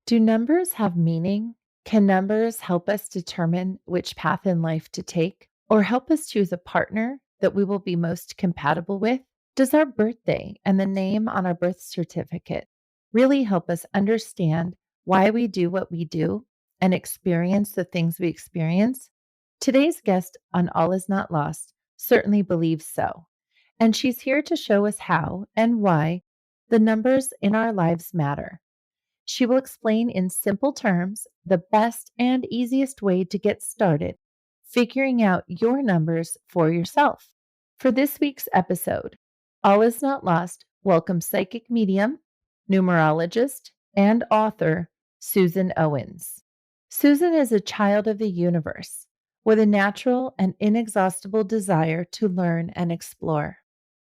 Do numbers have meaning? Can numbers help us determine which path in life to take or help us choose a partner that we will be most compatible with? Does our birthday and the name on our birth certificate really help us understand why we do what we do and experience the things we experience? Today's guest on All Is Not Lost certainly believes so. And she's here to show us how and why the numbers in our lives matter. She will explain in simple terms the best and easiest way to get started figuring out your numbers for yourself. For this week's episode, All Is Not Lost welcomes psychic medium, numerologist, and author Suzan Owens. Suzan is a child of the universe with a natural and inexhaustible desire to learn and explore.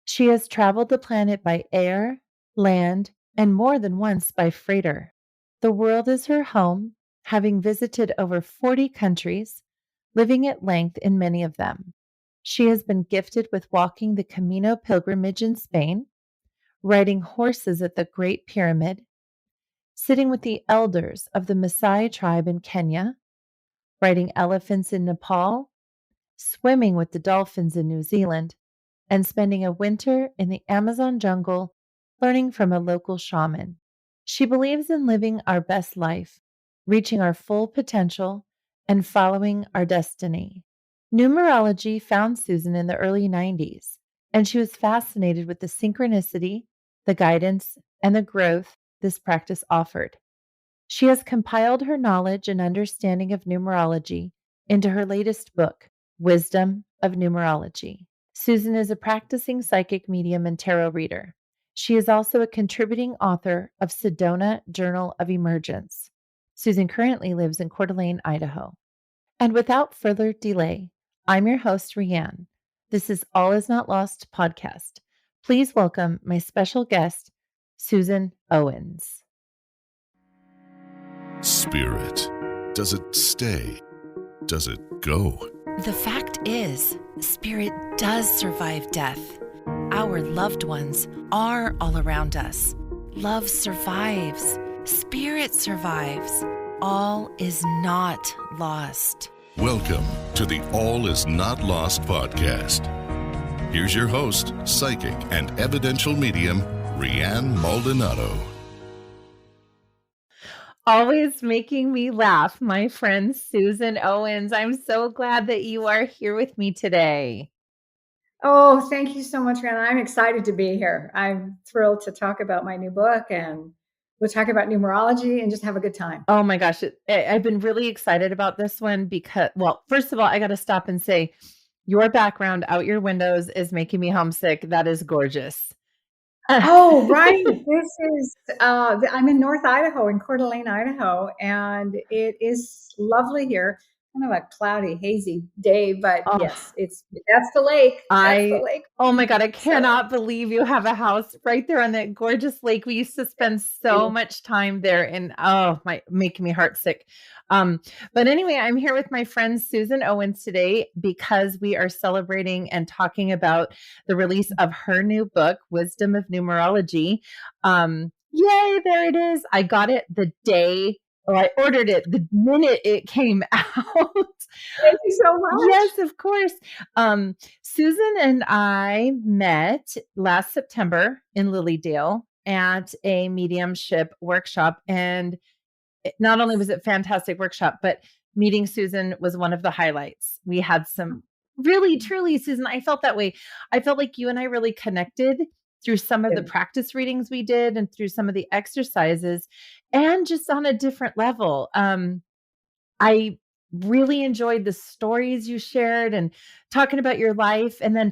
She has traveled the planet by air, land, and more than once by freighter. The world is her home, having visited over 40 countries, living at length in many of them. She has been gifted with walking the Camino pilgrimage in Spain, riding horses at the Great Pyramid, sitting with the elders of the Maasai tribe in Kenya, riding elephants in Nepal, swimming with the dolphins in New Zealand, and spending a winter in the Amazon jungle learning from a local shaman. She believes in living our best life, reaching our full potential, and following our destiny. Numerology found Suzan in the early 90s, and she was fascinated with the synchronicity, the guidance, and the growth this practice offered. She has compiled her knowledge and understanding of numerology into her latest book, Wisdom of Numerology. Suzan is a practicing psychic medium and tarot reader. She is also a contributing author of Sedona Journal of Emergence. Suzan currently lives in Coeur d'Alene, Idaho. And without further delay, I'm your host, Rianne. This is All Is Not Lost podcast. Please welcome my special guest, Suzan Owens. Spirit. Does it stay? Does it go? The fact is, spirit does survive death. Our loved ones are all around us. Love survives. Spirit survives. All is not lost. Welcome to the All Is Not Lost podcast. Here's your host, psychic and evidential medium, Rianne Maldonado. Always making me laugh, my friend Suzan Owens. I'm so glad that you are here with me today. Oh, thank you so much, Rihanna. I'm excited to be here. I'm thrilled to talk about my new book, and we'll talk about numerology and just have a good time. Oh my gosh. I've been really excited about this one because, well, first of all, I got to stop and say your background out your windows is making me homesick. That is gorgeous. Oh, right. This is, I'm in North Idaho, in Coeur d'Alene, Idaho, and it is lovely here. Kind of a cloudy, hazy day, but yes, that's the lake. That's the lake. Oh my God, I cannot believe you have a house right there on that gorgeous lake. We used to spend so much time there, and making me heartsick. But anyway, I'm here with my friend Suzan Owens today because we are celebrating and talking about the release of her new book, Wisdom of Numerology. Yay, there it is. I got it the day. Oh, I ordered it the minute it came out. Thank you so much. Yes, of course. Suzan and I met last September in Lilydale at a mediumship workshop. And not only was it a fantastic workshop, but meeting Suzan was one of the highlights. We had some really, truly, Suzan, I felt that way. I felt like you and I really connected through some of the practice readings we did and through some of the exercises and just on a different level. I really enjoyed the stories you shared and talking about your life. And then,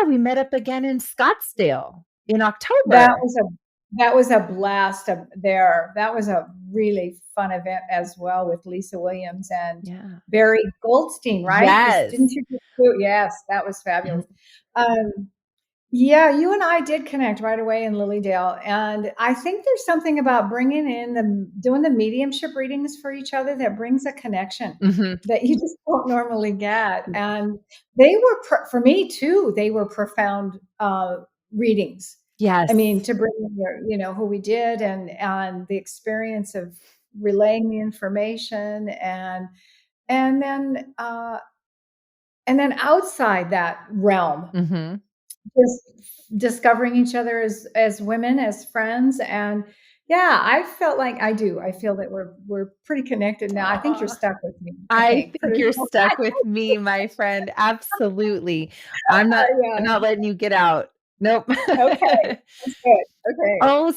we met up again in Scottsdale in October. That was a blast there. That was a really fun event as well with Lisa Williams and Barry Goldstein, right? Yes. Didn't you? Yes, that was fabulous. Yeah, you and I did connect right away in Lilydale. And I think there's something about doing the mediumship readings for each other that brings a connection that you just don't normally get. And they were, for me too, they were profound readings. Yes. I mean, to bring in who we did and the experience of relaying the information, and then outside that realm, just discovering each other as women, as friends. And yeah, I felt like I feel that we're pretty connected now. I think you're stuck with me. I think Pretty you're much. stuck with me, my friend. Absolutely. I'm not Yeah. I'm not letting you get out. Nope. Okay. That's good. Okay. Oh,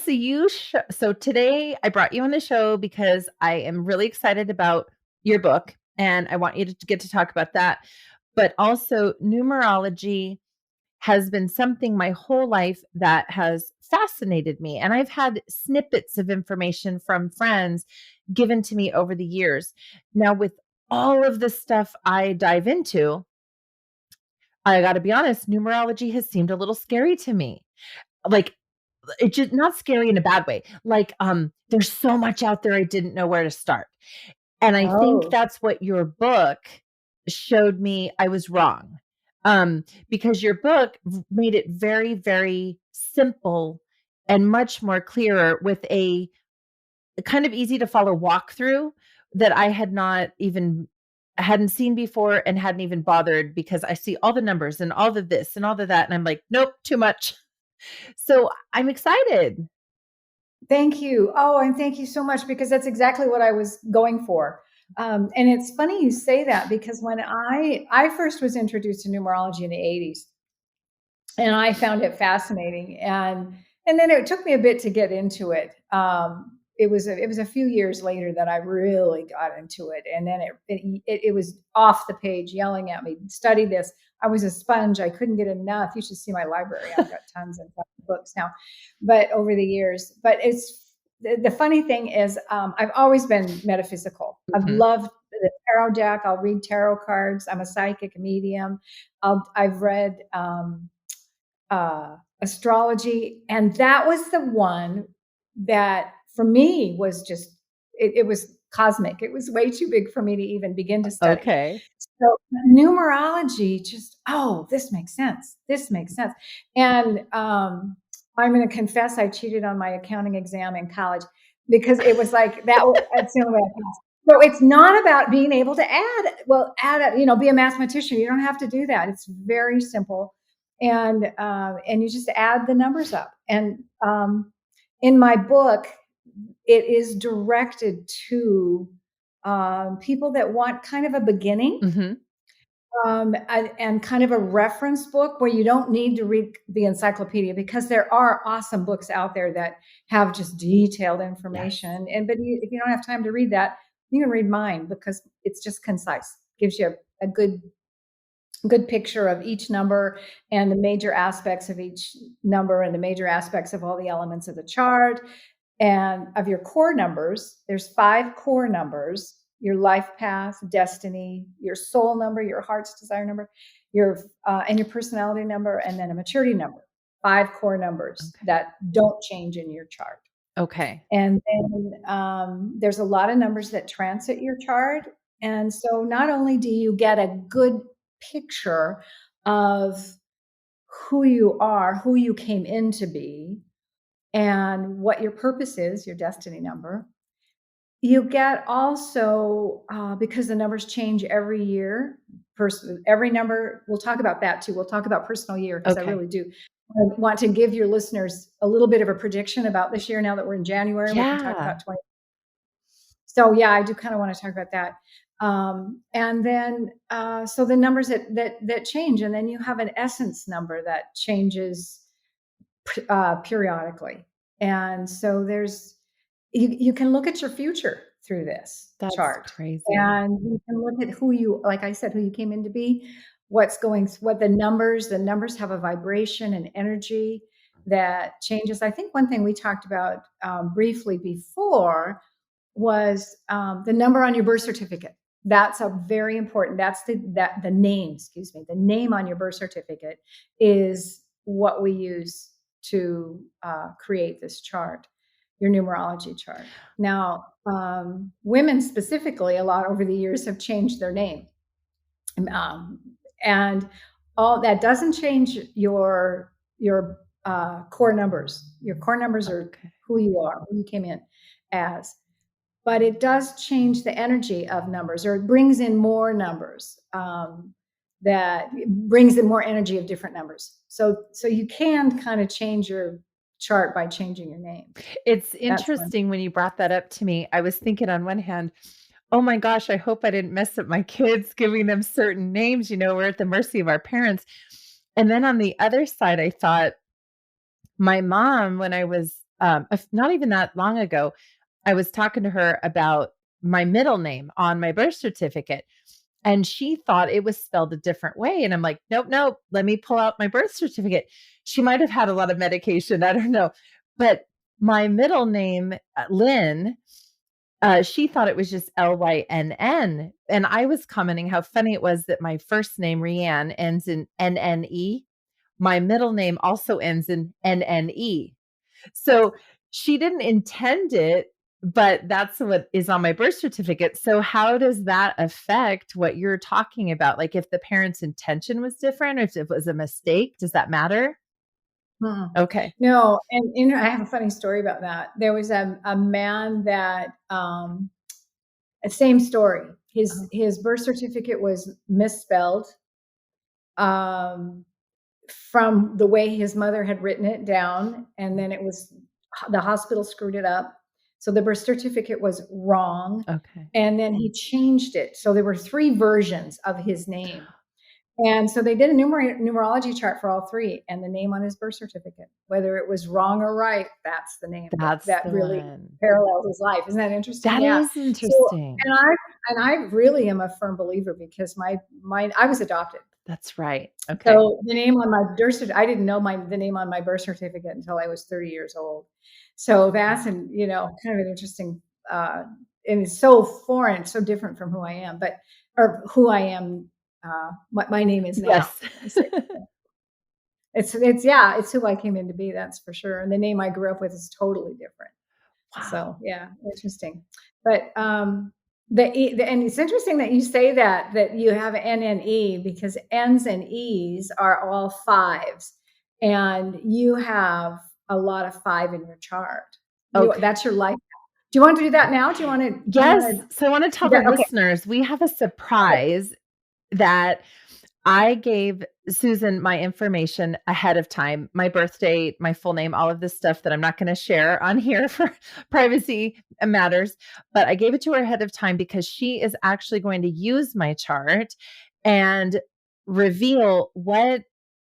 so today I brought you on the show because I am really excited about your book and I want you to get to talk about that. But also numerology has been something my whole life that has fascinated me. And I've had snippets of information from friends given to me over the years. Now, with all of the stuff I dive into, I got to be honest, numerology has seemed a little scary to me. Like, it's just not scary in a bad way. Like, there's so much out there I didn't know where to start. And I think Oh, that's what your book showed me I was wrong. Because your book made it very, very simple and much more clearer with a kind of easy to follow walkthrough that I hadn't seen before and hadn't even bothered because I see all the numbers and all of this and all of that. And I'm like, nope, too much. So I'm excited. thank you. Oh, and thank you so much, because that's exactly what I was going for. And it's funny you say that, because when I first was introduced to numerology in the 80s, and I found it fascinating, and then it took me a bit to get into it. It was a few years later that I really got into it, and then it was off the page, yelling at me, study this. I was a sponge. I couldn't get enough. You should see my library. I've got tons and tons of books now, but over the years. But it's the funny thing is, I've always been metaphysical. I've Mhm. loved the tarot deck. I'll read tarot cards. I'm a psychic, a medium. I've read astrology, and that was the one that for me was just it was cosmic. It was way too big for me to even begin to study. Okay. So numerology, just, oh, this makes sense. This makes sense. And I'm going to confess, I cheated on my accounting exam in college, because it was like that. That's the only way I passed. So it's not about being able to be a mathematician. You don't have to do that. It's very simple. And you just add the numbers up. And in my book, it is directed to people that want kind of a beginning, Mhm. and kind of a reference book where you don't need to read the encyclopedia, because there are awesome books out there that have just detailed Yes. information. But if you don't have time to read that, you can read mine, because it's just concise, gives you a good picture of each number and the major aspects of each number and the major aspects of all the elements of the chart. And of your core numbers, there's 5 core numbers: your life path, destiny, your soul number, your heart's desire number, and your personality number, and then a maturity number. 5 core numbers Okay. that don't change in your chart. Okay. And then there's a lot of numbers that transit your chart. And so not only do you get a good picture of who you are, who you came in to be, and what your purpose is, your destiny number, you get also, because the numbers change every year, every number, we'll talk about that too. We'll talk about personal year, because I Okay. really do. I want to give your listeners a little bit of a prediction about this year, now that we're in January. We can talk Yeah. about 20. So yeah, I do kind of want to talk about that. And then, so the numbers that change, and then you have an essence number that changes periodically. And so you can look at your future through this That's chart, crazy. and you can look at like I said, who you came in to be, what the numbers have a vibration and energy that changes. I think one thing we talked about briefly before was the number on your birth certificate. That's a very important. That's the name. Excuse me. The name on your birth certificate is what we use to create this chart, your numerology chart. Now, women specifically, a lot over the years have changed their name, and all that doesn't change your core numbers. Your core numbers are Okay. who you are, who you came in as. but it does change the energy of numbers, or it brings in more numbers. That brings in more energy of different numbers. So you can kind of change your chart by changing your name. It's interesting when you brought that up to me. I was thinking on one hand, oh my gosh, I hope I didn't mess up my kids giving them certain names. We're at the mercy of our parents. And then on the other side, I thought my mom, when I was not even that long ago, I was talking to her about my middle name on my birth certificate. And she thought it was spelled a different way. And I'm like, nope, nope. Let me pull out my birth certificate. She might have had a lot of medication. I don't know. But my middle name, Lynn, she thought it was just Lynn. And I was commenting how funny it was that my first name, Rianne, ends in NNE. My middle name also ends in NNE. So she didn't intend it, but that's what is on my birth certificate. So how does that affect what you're talking about? Like if the parents' intention was different, or if it was a mistake, does that matter? Okay. No, and I have a funny story about that. There was a man that same story. His birth certificate was misspelled from the way his mother had written it down, and then the hospital screwed it up. So the birth certificate was wrong. Okay. And then he changed it. So there were 3 versions of his name. And so they did a numerology chart for all 3, and the name on his birth certificate, whether it was wrong or right, that's the name that really parallels his life. Isn't that interesting? That is interesting. So, and I really am a firm believer, because I was adopted. That's right. Okay. So the name on my birth certificate, I didn't know the name on my birth certificate until I was 30 years old. So that's kind of an interesting, and it's so foreign, so different from who I am, or who I am. My name is now. Yes. It's who I came in to be. That's for sure. And the name I grew up with is totally different. Wow. So yeah, interesting. But and it's interesting that you say that you have NNE, because N's and E's are all 5s, and you have a lot of 5 in your chart. Okay. That's your life. Do you want to do that now? Do you want to? Yes. So I want to tell the listeners, we have a surprise that I gave Suzan my information ahead of time, my birth date, my full name, all of this stuff that I'm not going to share on here for privacy matters. But I gave it to her ahead of time because she is actually going to use my chart and reveal what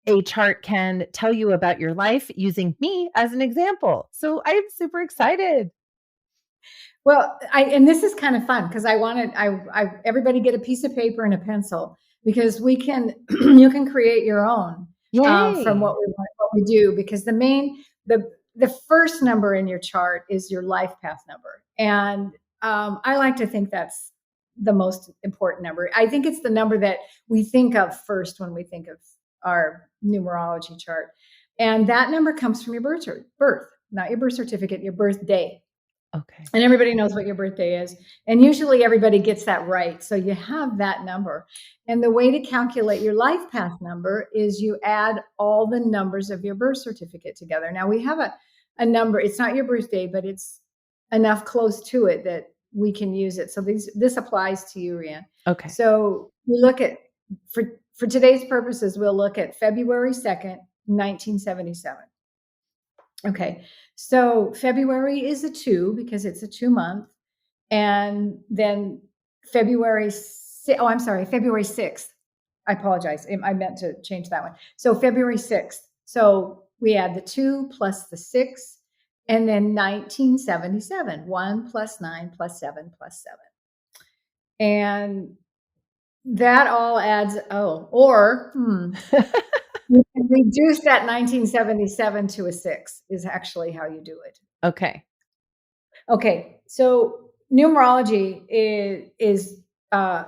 a chart can tell you about your life using me as an example. So I'm super excited. Well, and this is kind of fun, because everybody get a piece of paper and a pencil, because you can create your own from what we do, because the first number in your chart is your life path number. And I like to think that's the most important number. I think it's the number that we think of first when we think of our numerology chart. And that number comes from your birth, not your birth certificate, your birthday. Okay. And everybody knows what your birthday is. And usually everybody gets that right. So you have that number. And the way to calculate your life path number is you add all the numbers of your birth certificate together. Now we have a number. It's not your birthday, but it's enough close to it that we can use it. So this applies to you, Rianne. Okay. So we look at, for today's purposes, we'll look at February 2nd, 1977. Okay, so February is a 2 because it's a 2 month. And then February 6th. I apologize. I meant to change that one. So February 6th. So we add the 2 plus the 6, and then 1977, 1 plus 9 plus 7 plus 7. And that all adds, you can reduce that 1977 to a 6 is actually how you do it. Okay. Okay. So numerology is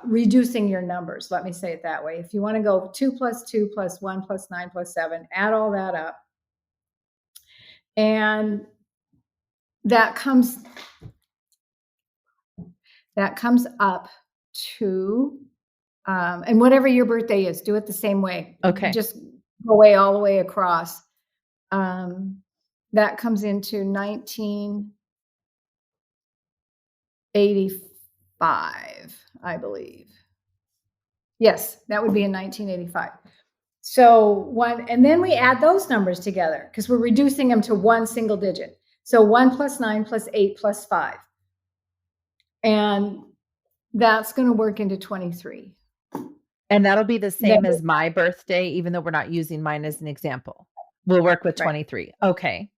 reducing your numbers. Let me say it that way. If you want to go 2 plus 2 plus 1 plus 9 plus 7, add all that up. And that comes up to, and whatever your birthday is, do it the same way. Okay. Just go all the way across. That comes into 19. 1985, I believe. Yes, that would be in 1985. So and then we add those numbers together because we're reducing them to one single digit. So 1 plus 9 plus 8 plus 5. And that's going to work into 23. And that'll be the same as my birthday, even though we're not using mine as an example. We'll work with 23. Right. Okay.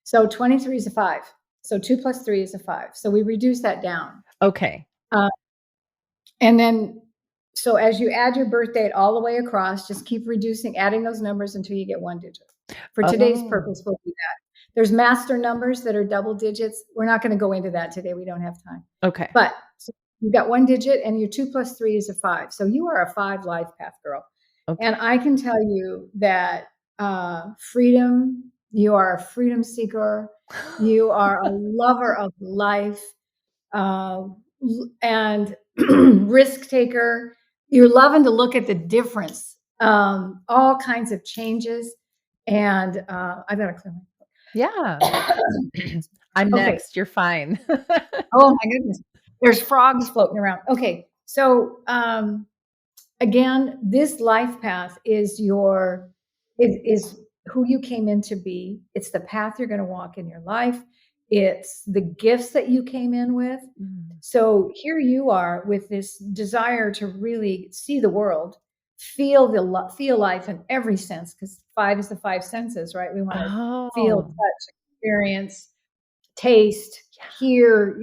So 23 is a 5. So 2 plus 3 is a 5. So we reduce that down. Okay. And then, so as you add your birth date all the way across, just keep adding those numbers until you get one digit. For today's purpose, we'll do that. There's master numbers that are double digits. We're not going to go into that today. We don't have time. Okay. But so you've got one digit and your 2 plus 3 is a 5. So you are a 5 life path girl. Okay. And I can tell you that freedom, you are a freedom seeker. You are a lover of life and risk taker. You're loving to look at the difference, all kinds of changes. And I've got to clear my throat. Yeah. I'm next. You're fine. Oh my goodness. There's frogs floating around. Okay. So again, this life path is is who you came in to be. It's the path you're going to walk in your life. It's the gifts that you came in with. Mm. So here you are with this desire to really see the world, feel life in every sense, because 5 is the 5 senses, right? We want to feel, touch, experience, taste, hear.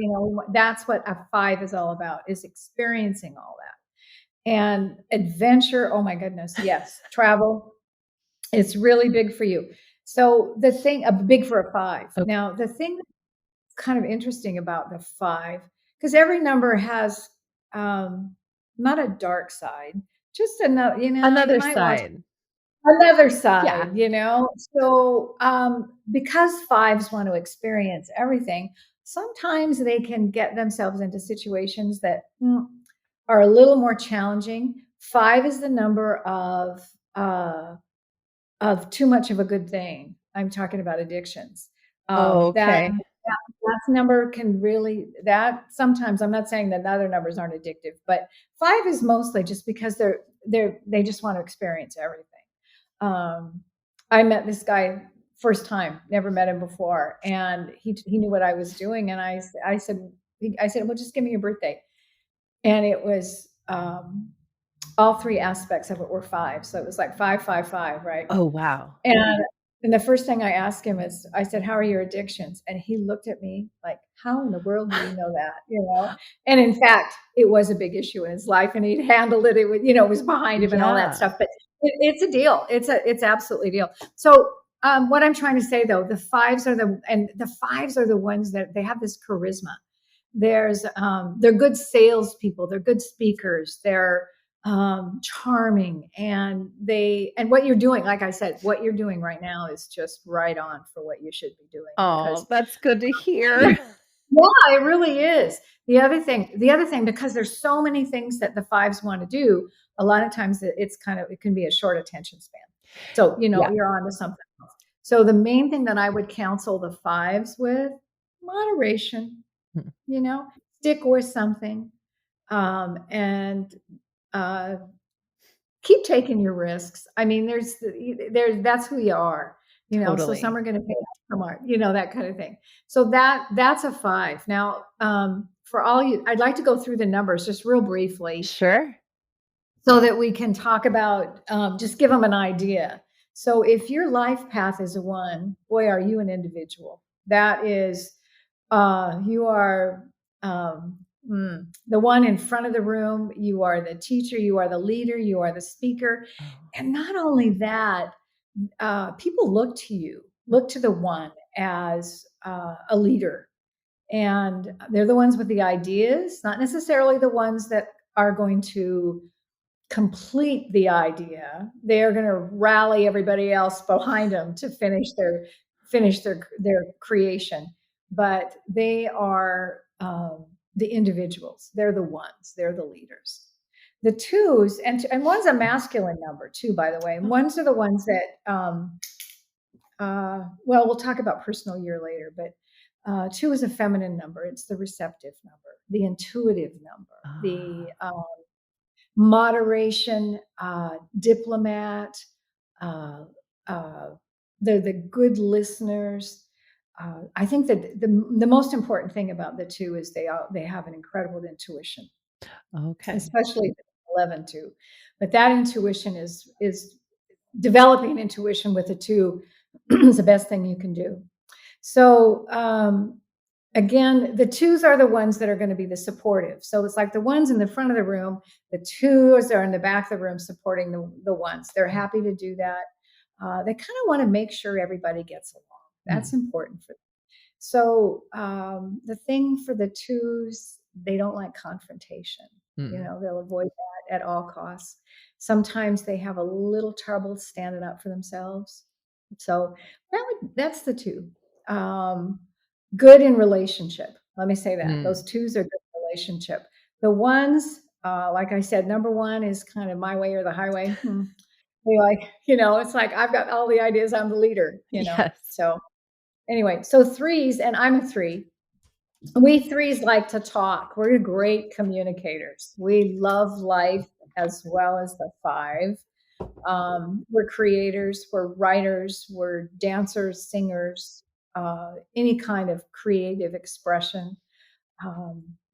That's what a 5 is all about, is experiencing all that. And adventure, oh my goodness, yes, travel. It's really big for you. So the thing, big for a 5. Okay. Now, the thing that's kind of interesting about the 5, because every number has not a dark side, just another side. Another side, So because 5s want to experience everything, sometimes they can get themselves into situations that are a little more challenging. 5 is the number of too much of a good thing. I'm talking about addictions. Okay. That number can really, sometimes, I'm not saying that other numbers aren't addictive, but 5 is mostly just because they just want to experience everything. I met this guy first time, never met him before, and he knew what I was doing, and I said, well, just give me your birthday, and it was all 3 aspects of it were 5, so it was like 5, 5, 5, right? Oh wow! And the first thing I asked him is, I said, how are your addictions? And he looked at me like, how in the world do you know that? And in fact, it was a big issue in his life, and he'd handled it. It was, it was behind him and all that stuff. But it's a deal. It's absolutely a deal. So what I'm trying to say, though, the 5s are the ones that they have this charisma. They're good salespeople. They're good speakers. They're charming, and what you're doing, like I said, what you're doing right now is just right on for what you should be doing. Oh, that's good to hear. Yeah, it really is. The other thing, because there's so many things that the 5s want to do, a lot of times it can be a short attention span. So, you're on to something else. So the main thing that I would counsel the 5s with, moderation, stick with something, and keep taking your risks. I mean, that's who you are, totally. So some are going to pay, some aren't, that kind of thing. So that's a 5. Now, for all you, I'd like to go through the numbers just real briefly. Sure. So that we can talk about, just give them an idea. So if your life path is a 1, boy, are you an individual. That is, you are, the one in front of the room. You are the teacher, you are the leader, you are the speaker. And not only that, people look to the 1 as a leader, and they're the ones with the ideas, not necessarily the ones that are going to complete the idea. They are going to rally everybody else behind them to finish their creation, but they are the individuals. They're the ones. They're the leaders. The 2s, and 1's a masculine number too, by the way. And 1s are the ones that, well, we'll talk about personal year later, but 2 is a feminine number. It's the receptive number, the intuitive number, the moderation, diplomat, uh, they're the good listeners. I think that the most important thing about the 2 is they have an incredible intuition. Okay. Especially 11 too. But that intuition is developing intuition with the 2 is the best thing you can do. So again, the 2s are the ones that are going to be the supportive. So it's like the ones in the front of the room, the 2s are in the back of the room supporting the ones. They're happy to do that. They kind of want to make sure everybody gets along. That's important for them. So the thing for the 2s, they don't like confrontation. They'll avoid that at all costs. Sometimes they have a little trouble standing up for themselves. So that's the 2. Good in relationship. Let me say that. Those 2s are good in relationship. The 1s, like I said, number 1 is kind of my way or the highway. They like, it's like I've got all the ideas. I'm the leader, Yes. So anyway, so 3s, and I'm a 3. We 3s like to talk. We're great communicators. We love life as well as the 5. We're creators, we're writers, we're dancers, singers, any kind of creative expression.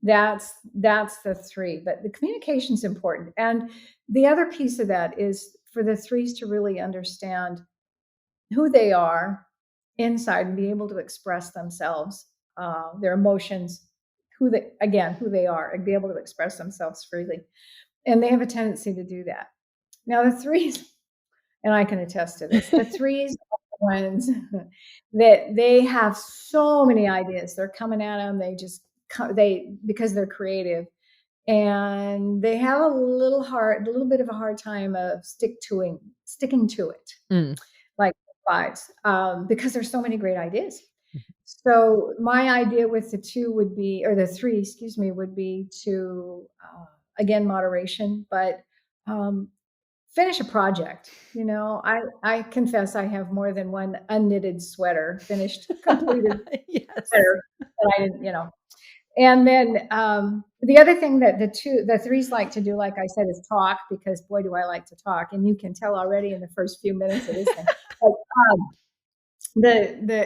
That's the 3, but the communication is important. And the other piece of that is for the 3s to really understand who they are inside and be able to express themselves, their emotions, who they are, and be able to express themselves freely. And they have a tendency to do that. Now the 3s, and I can attest to this, the 3s are the ones that they have so many ideas. They're coming at them. Because they're creative, and they have a little bit of a hard time of sticking to it. Like 5s, because there's so many great ideas. So my idea with the 2 would be, or the 3, excuse me, would be to, again, moderation, but finish a project. I confess I have more than one unknitted sweater finished, completed Yes. sweater that I didn't, And then the other thing that the 3s like to do, like I said, is talk, because boy, do I like to talk. And you can tell already in the first few minutes of this thing.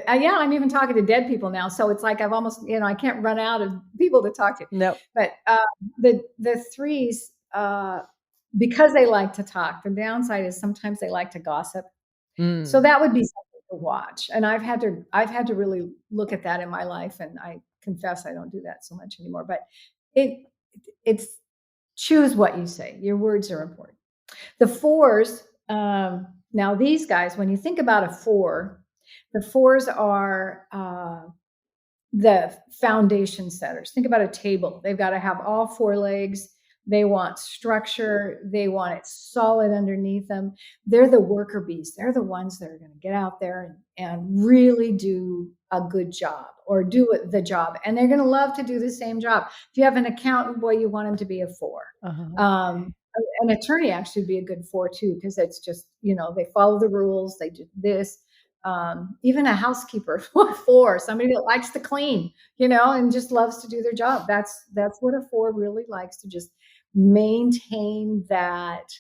I'm even talking to dead people now. So it's like I've almost, I can't run out of people to talk to. No. But the 3s, because they like to talk, the downside is sometimes they like to gossip. So that would be something to watch. And I've had to really look at that in my life, and I confess I don't do that so much anymore. But it's choose what you say. Your words are important. The 4s, now these guys, when you think about a 4, the 4s are the foundation setters. Think about a table. They've got to have all 4 legs. They want structure. They want it solid underneath them. They're the worker bees. They're the ones that are going to get out there and really do a good job, or do the job. And they're going to love to do the same job. If you have an accountant, boy, you want him to be a 4. An attorney actually would be a good 4 too, because it's just, they follow the rules. They do this. Even a housekeeper, 4, somebody that likes to clean, and just loves to do their job. That's what a 4 really likes, to just maintain that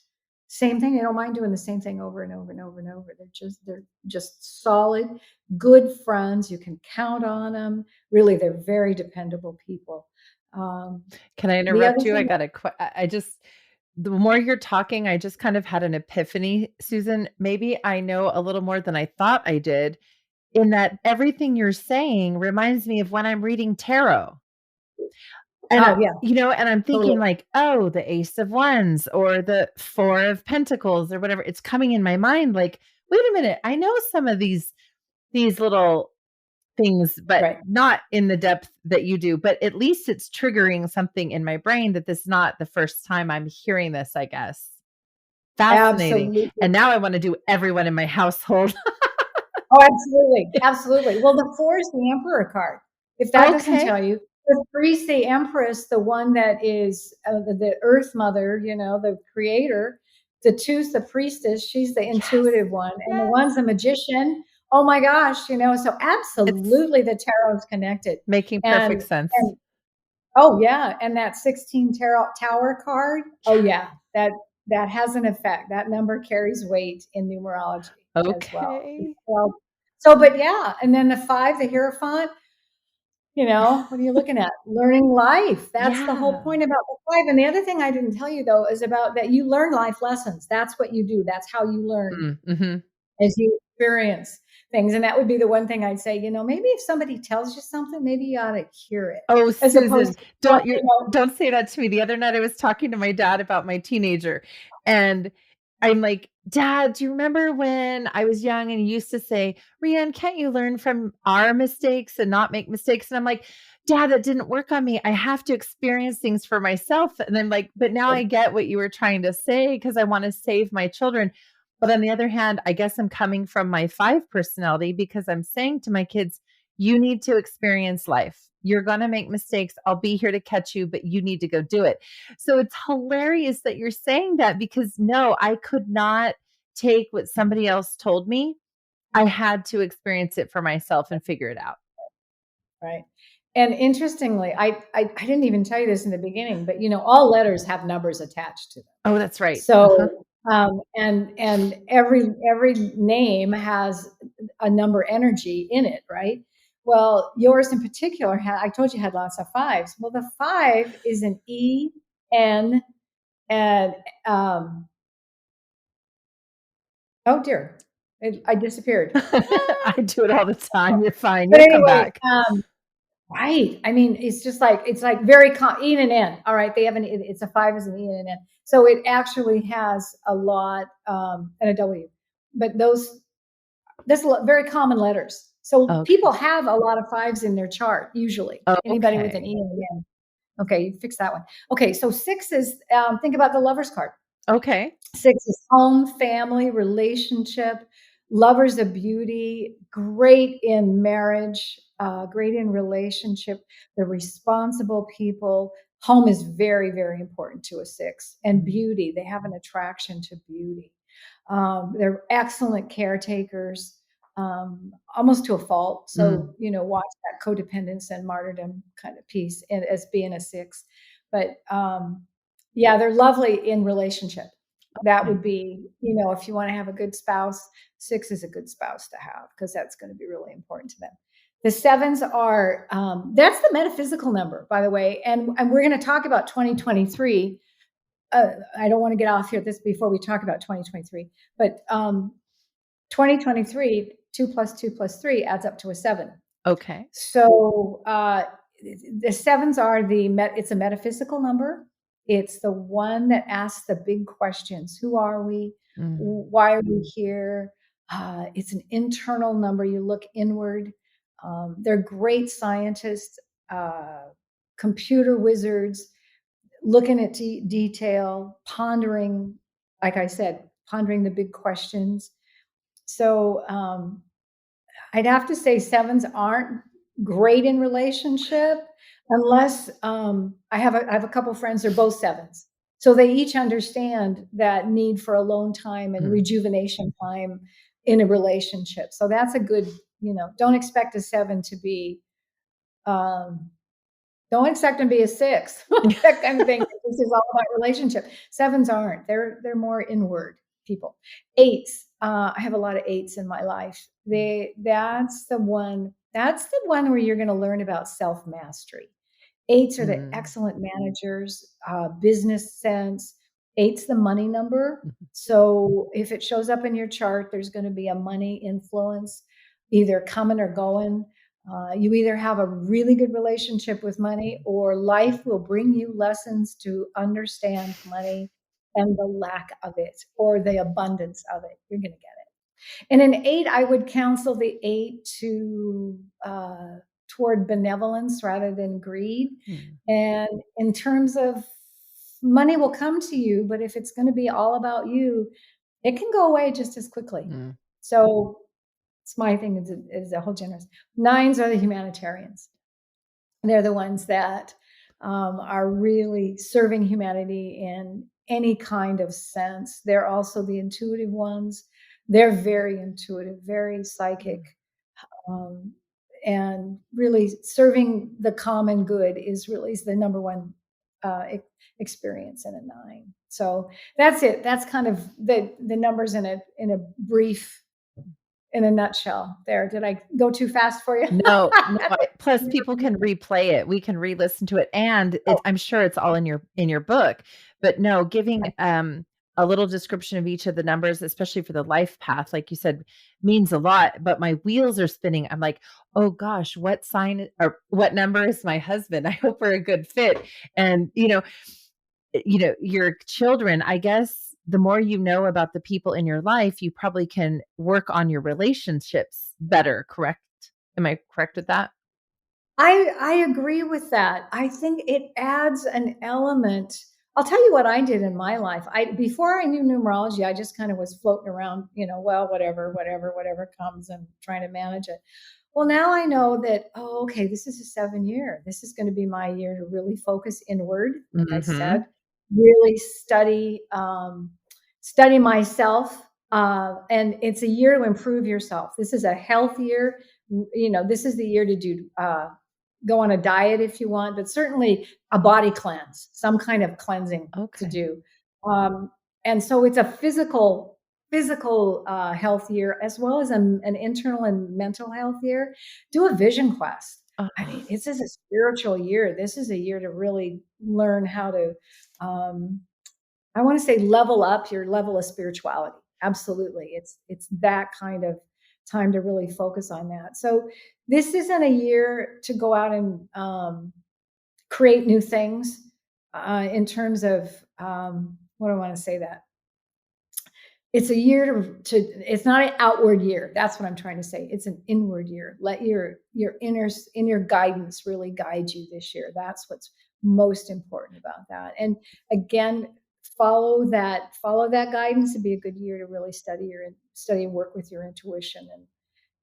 same thing. They don't mind doing the same thing over and over and over and over. They're just solid, good friends. You can count on them. Really, they're very dependable people. Can I interrupt you? The more you're talking, I just kind of had an epiphany, Suzan. Maybe I know a little more than I thought I did, in that everything you're saying reminds me of when I'm reading tarot. And and I'm thinking like, the Ace of Wands or the 4 of Pentacles or whatever. It's coming in my mind like, wait a minute, I know some of these little things, but not in the depth that you do. But at least it's triggering something in my brain that this is not the first time I'm hearing this, I guess. Fascinating. Absolutely. And now I want to do everyone in my household. Oh, absolutely. Well, the 4 is the Emperor card. If that doesn't tell you. The 3 is the Empress, the one that is the Earth Mother, the creator. The 2 is the Priestess. She's the intuitive one. And the 1's the Magician, Oh my gosh, so absolutely the tarot is connected. Making And, perfect sense. and oh yeah, and that 16 tarot tower card, oh yeah, that has an effect. That number carries weight in numerology as well. Okay. Well, but yeah, and then the 5, the Hierophant, what are you looking at? Learning life. That's the whole Yeah. point about the 5. And the other thing I didn't tell you though is about that you learn life lessons. That's what you do. That's how you learn Mm-hmm. as you experience things. And that would be the one thing I'd say, maybe if somebody tells you something, maybe you ought to hear it Oh, as opposed Susan, to, don't say that to me. The other night I was talking to my dad about my teenager, and I'm like, "Dad, do you remember when I was young and you used to say, 'Rianne, can't you learn from our mistakes and not make mistakes?'" And I'm like, "Dad, that didn't work on me. I have to experience things for myself." And I'm like, "But now I get what you were trying to say because I want to save my children." But on the other hand, I guess I'm coming from my 5 personality because I'm saying to my kids, you need to experience life. You're going to make mistakes. I'll be here to catch you, but you need to go do it. So it's hilarious that you're saying that because no, I could not take what somebody else told me. I had to experience it for myself and figure it out. right. And interestingly, I didn't even tell you this in the beginning, but all letters have numbers attached to them. Oh, that's right. So, and every name has a number energy in it, right? Well, yours in particular I told you had lots of 5s. Well, the 5 is an E, N, and oh dear, I disappeared. I do it all the time. You're fine. But You'll come anyway, back. right. I mean, it's like very E and an N. All right, they have it's a 5 as an E and an N. So it actually has a lot and a W. But that's very common letters. So Okay. people have a lot of 5s in their chart usually. Anybody with an E and an N. Okay, you fix that one. Okay, so 6 is think about the Lover's card. Okay. 6 is home, family, relationship, lovers of beauty, great in marriage, great in relationship, the responsible people. Home is very, very important to a 6. And beauty, they have an attraction to beauty. They're excellent caretakers, almost to a fault. So, watch that codependence and martyrdom kind of piece as being a 6. But yeah, they're lovely in relationship. That would be, if you want to have a good spouse, 6 is a good spouse to have because that's going to be really important to them. The 7s are, that's the metaphysical number, by the way. And we're going to talk about 2023. I don't want to get off here before we talk about 2023, but 2023, 2 plus 2 plus 3 adds up to a 7. Okay. So the 7s are it's a metaphysical number. It's the one that asks the big questions. Who are we? Why are we here? It's an internal number. You look inward. They're great scientists, computer wizards, looking at detail, pondering, like I said, pondering the big questions. So I'd have to say 7s aren't great in relationship unless I have a couple friends, they're both 7s. So they each understand that need for alone time and rejuvenation time in a relationship. So that's a good, don't expect a 7 to be, don't expect them to be a 6, that kind of thing. This is all about relationship. 7s aren't. They're more inward people. 8s. I have a lot of 8s in my life. That's the one where you're going to learn about self-mastery. 8s are the excellent managers, business sense. 8's the money number. So if it shows up in your chart, there's going to be a money influence, either coming or going. You either have a really good relationship with money, or life will bring you lessons to understand money and the lack of it or the abundance of it. You're going to get it. And an 8, I would counsel the 8 to toward benevolence rather than greed. And in terms of money will come to you, but if it's going to be all about you, it can go away just as quickly. So it's my thing is a whole generous. 9s are the humanitarians. They're the ones that are really serving humanity in any kind of sense. They're also the intuitive ones. They're very intuitive, very psychic, and really serving the common good is really the number one experience in a 9. So that's it. That's kind of the numbers in a brief, in a nutshell there. Did I go too fast for you? No, plus people can replay it. We can re-listen to it, and I'm sure it's all in your book. But no, giving a little description of each of the numbers, especially for the life path, like you said, means a lot. But my wheels are spinning. I'm like, oh gosh, what sign or what number is my husband? I hope we're a good fit. And your children, I guess the more you know about the people in your life, you probably can work on your relationships better, correct? Am I correct with that? I agree with that. I think it adds an element. I'll tell you what I did in my life. Before I knew numerology, I just kind of was floating around, well, whatever comes and trying to manage it. Well, now I know that, okay, this is a 7-year. This is going to be my year to really focus inward, like I said, really study myself. And it's a year to improve yourself. This is a health year. This is the year to do go on a diet if you want, but certainly a body cleanse, some kind of cleansing to do. And so it's a physical health year, as well as an internal and mental health year. Do a vision quest. I mean, this is a spiritual year. This is a year to really learn how to, I want to say, level up your level of spirituality. Absolutely. It's that kind of time to really focus on that. So this isn't a year to go out and create new things in terms of, what do I want to say that? It's a year to it's not an outward year. That's what I'm trying to say. It's an inward year. Let your inner guidance really guide you this year. That's what's most important about that. And again, follow that guidance. It'd be a good year to really study and work with your intuition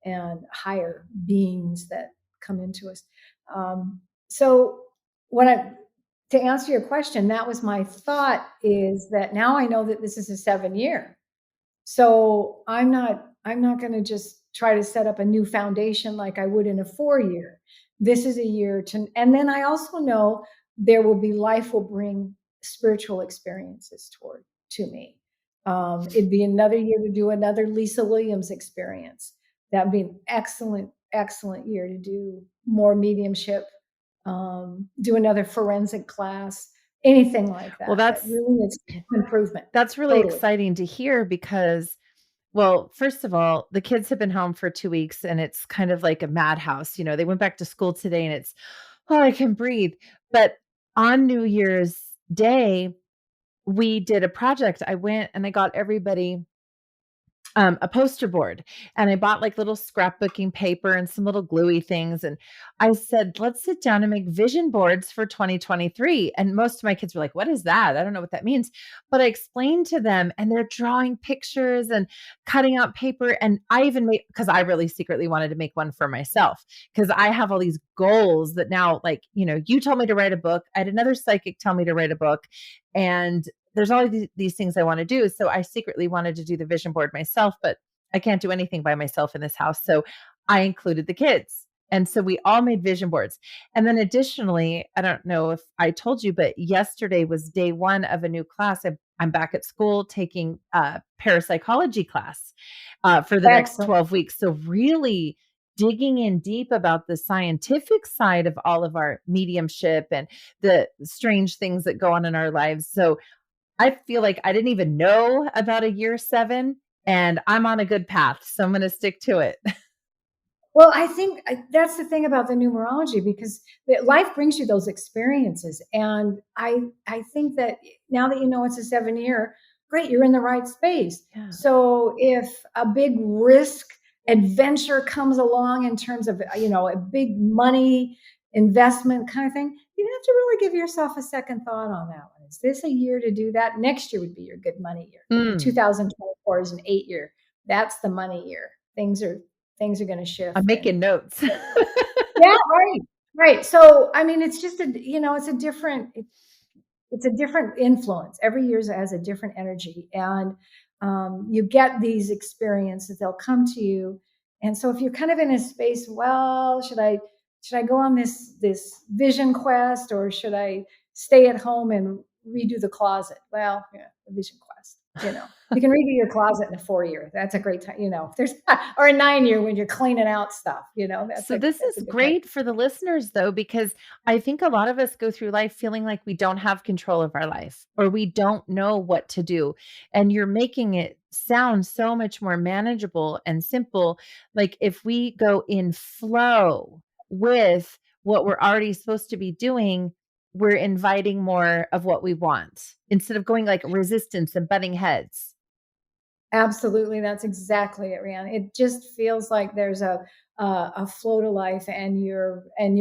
and higher beings that come into us. So to answer your question, that was my thought, is that now I know that this is a 7-year. So I'm not going to just try to set up a new foundation like I would in a 4-year. This is a year and then I also know life will bring spiritual experiences to me. It'd be another year to do another Lisa Williams experience. That'd be an excellent year to do more mediumship, do another forensic class, anything like that. Well, that's really is improvement. That's really exciting to hear because, well, first of all, the kids have been home for 2 weeks and it's kind of like a madhouse. They went back to school today and it's, I can breathe. But on New Year's Day, we did a project. I went and I got everybody a poster board, and I bought like little scrapbooking paper and some little gluey things. And I said, let's sit down and make vision boards for 2023. And most of my kids were like, what is that? I don't know what that means. But I explained to them, and they're drawing pictures and cutting out paper. And I even made, because I really secretly wanted to make one for myself, because I have all these goals that now, like, you told me to write a book. I had another psychic tell me to write a book. And there's all these things I want to do. So I secretly wanted to do the vision board myself, but I can't do anything by myself in this house. So I included the kids. And so we all made vision boards. And then additionally, I don't know if I told you, but yesterday was day 1 of a new class. I'm back at school taking a parapsychology class for the next 12 weeks. So really digging in deep about the scientific side of all of our mediumship and the strange things that go on in our lives. So I feel like I didn't even know about a year 7, and I'm on a good path. So I'm going to stick to it. Well, I think that's the thing about the numerology, because life brings you those experiences. And I think that now that you know it's a 7-year, great, you're in the right space. Yeah. So if a big risk adventure comes along in terms of, a big money investment kind of thing, you have to really give yourself a second thought on that one. Is this a year to do that? Next year would be your good money year. 2024 is an 8-year. That's the money year. Things are going to shift. I'm making notes. Yeah, right. So, I mean, it's just it's a different influence. Every year has a different energy. And you get these experiences, they'll come to you. And so if you're kind of in a space, well, should I go on this vision quest, or should I stay at home and redo the closet? Well, yeah, the vision quest, you can redo your closet in a 4-year. That's a great time, there's, or a 9-year when you're cleaning out stuff, So this that's a is good time. great for the listeners though, because I think a lot of us go through life feeling like we don't have control of our life or we don't know what to do. And you're making it sound so much more manageable and simple. Like if we go in flow with what we're already supposed to be doing, we're inviting more of what we want instead of going like resistance and butting heads. Absolutely. That's exactly it, Rihanna. It just feels like there's a flow to life, and you're in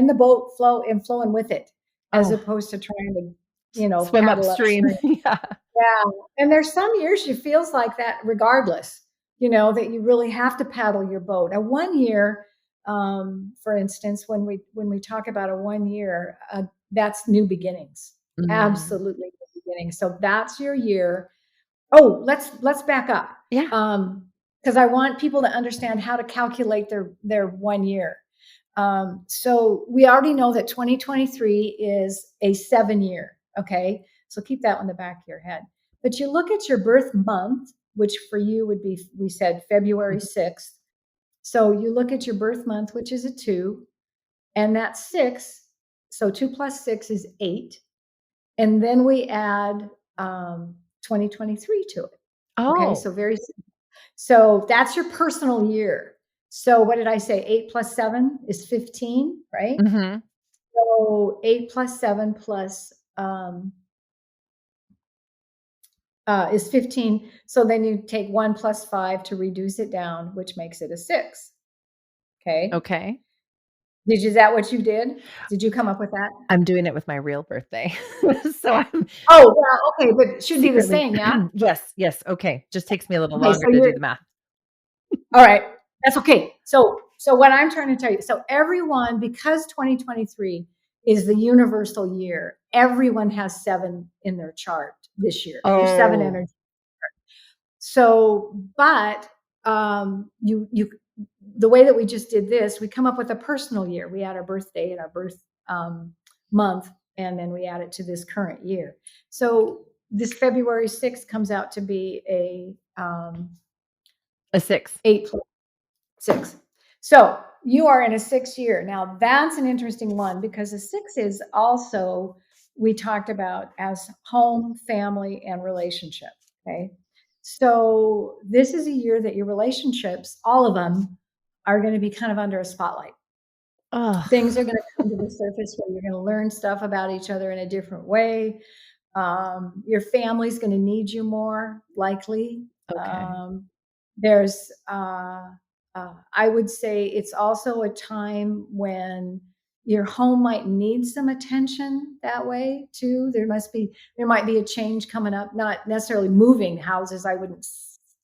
the boat flowing with it, as opposed to trying to, Swim paddle upstream. upstream. Yeah. Yeah. And there's some years it feels like that regardless, that you really have to paddle your boat. A 1 year, for instance, when we talk about a 1 year, that's new beginnings. Absolutely new beginnings. So that's your year. Oh, let's back up. Yeah. Because I want people to understand how to calculate their 1 year. So we already know that 2023 is a 7-year. Okay. So keep that on the back of your head. But you look at your birth month, which for you would be, we said February 6th. So you look at your birth month, which is a 2, and that's 6. So 2 plus 6 is 8. And then we add 2023 to it. Okay. So so that's your personal year. So what did I say? 8 plus 7 is 15, right? Mm-hmm. So 8 plus 7 plus is 15. So then you take 1 plus 5 to reduce it down, which makes it a 6. Okay. Okay. Is that what you did? Did you come up with that? I'm doing it with my real birthday. So I'm. Oh, yeah. Okay. But it should be the same. Yeah. Yes. Okay. Just takes me a little Okay, longer to do the math. All right. That's okay. So what I'm trying to tell you, so everyone, because 2023 is the universal year, everyone has 7 in their chart this year. There's 7 energy. So, but the way that we just did this, we come up with a personal year. We add our birthday and our birth month, and then we add it to this current year. So this February 6th comes out to be a 6. 8 plus 6. So you are in a 6 year. Now that's an interesting one, because a 6 is also, we talked about as home, family, and relationship. Okay. So this is a year that your relationships, all of them, are going to be kind of under a spotlight. Things are going to come to the surface where you're going to learn stuff about each other in a different way. Your family's going to need you more, likely. Okay. There's, I would say it's also a time when your home might need some attention that way too. There might be a change coming up, not necessarily moving houses. I wouldn't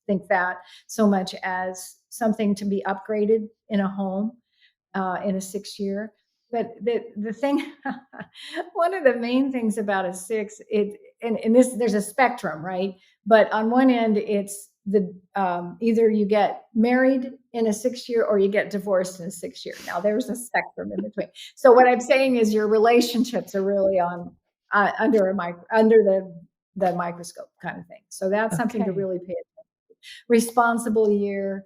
think that so much as something to be upgraded in a home in a 6 year. But the thing, one of the main things about a 6, there's a spectrum, right? But on one end, it's either you get married in a 6 year or you get divorced in a 6 year. Now there's a spectrum in between. So what I'm saying is your relationships are really on under the microscope kind of thing. So that's something to really pay attention to. Responsible year.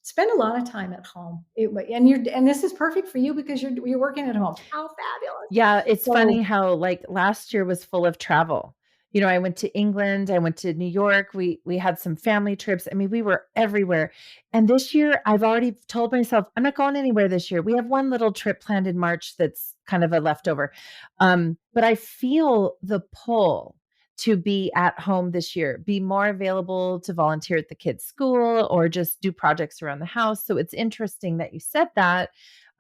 Spend a lot of time at home, and this is perfect for you because you're working at home. How fabulous! Yeah, it's funny how like last year was full of travel. I went to England, I went to New York. We had some family trips. I mean, we were everywhere. And this year, I've already told myself I'm not going anywhere this year. We have one little trip planned in March that's kind of a leftover. But I feel the pull to be at home this year, be more available to volunteer at the kids' school or just do projects around the house. So it's interesting that you said that.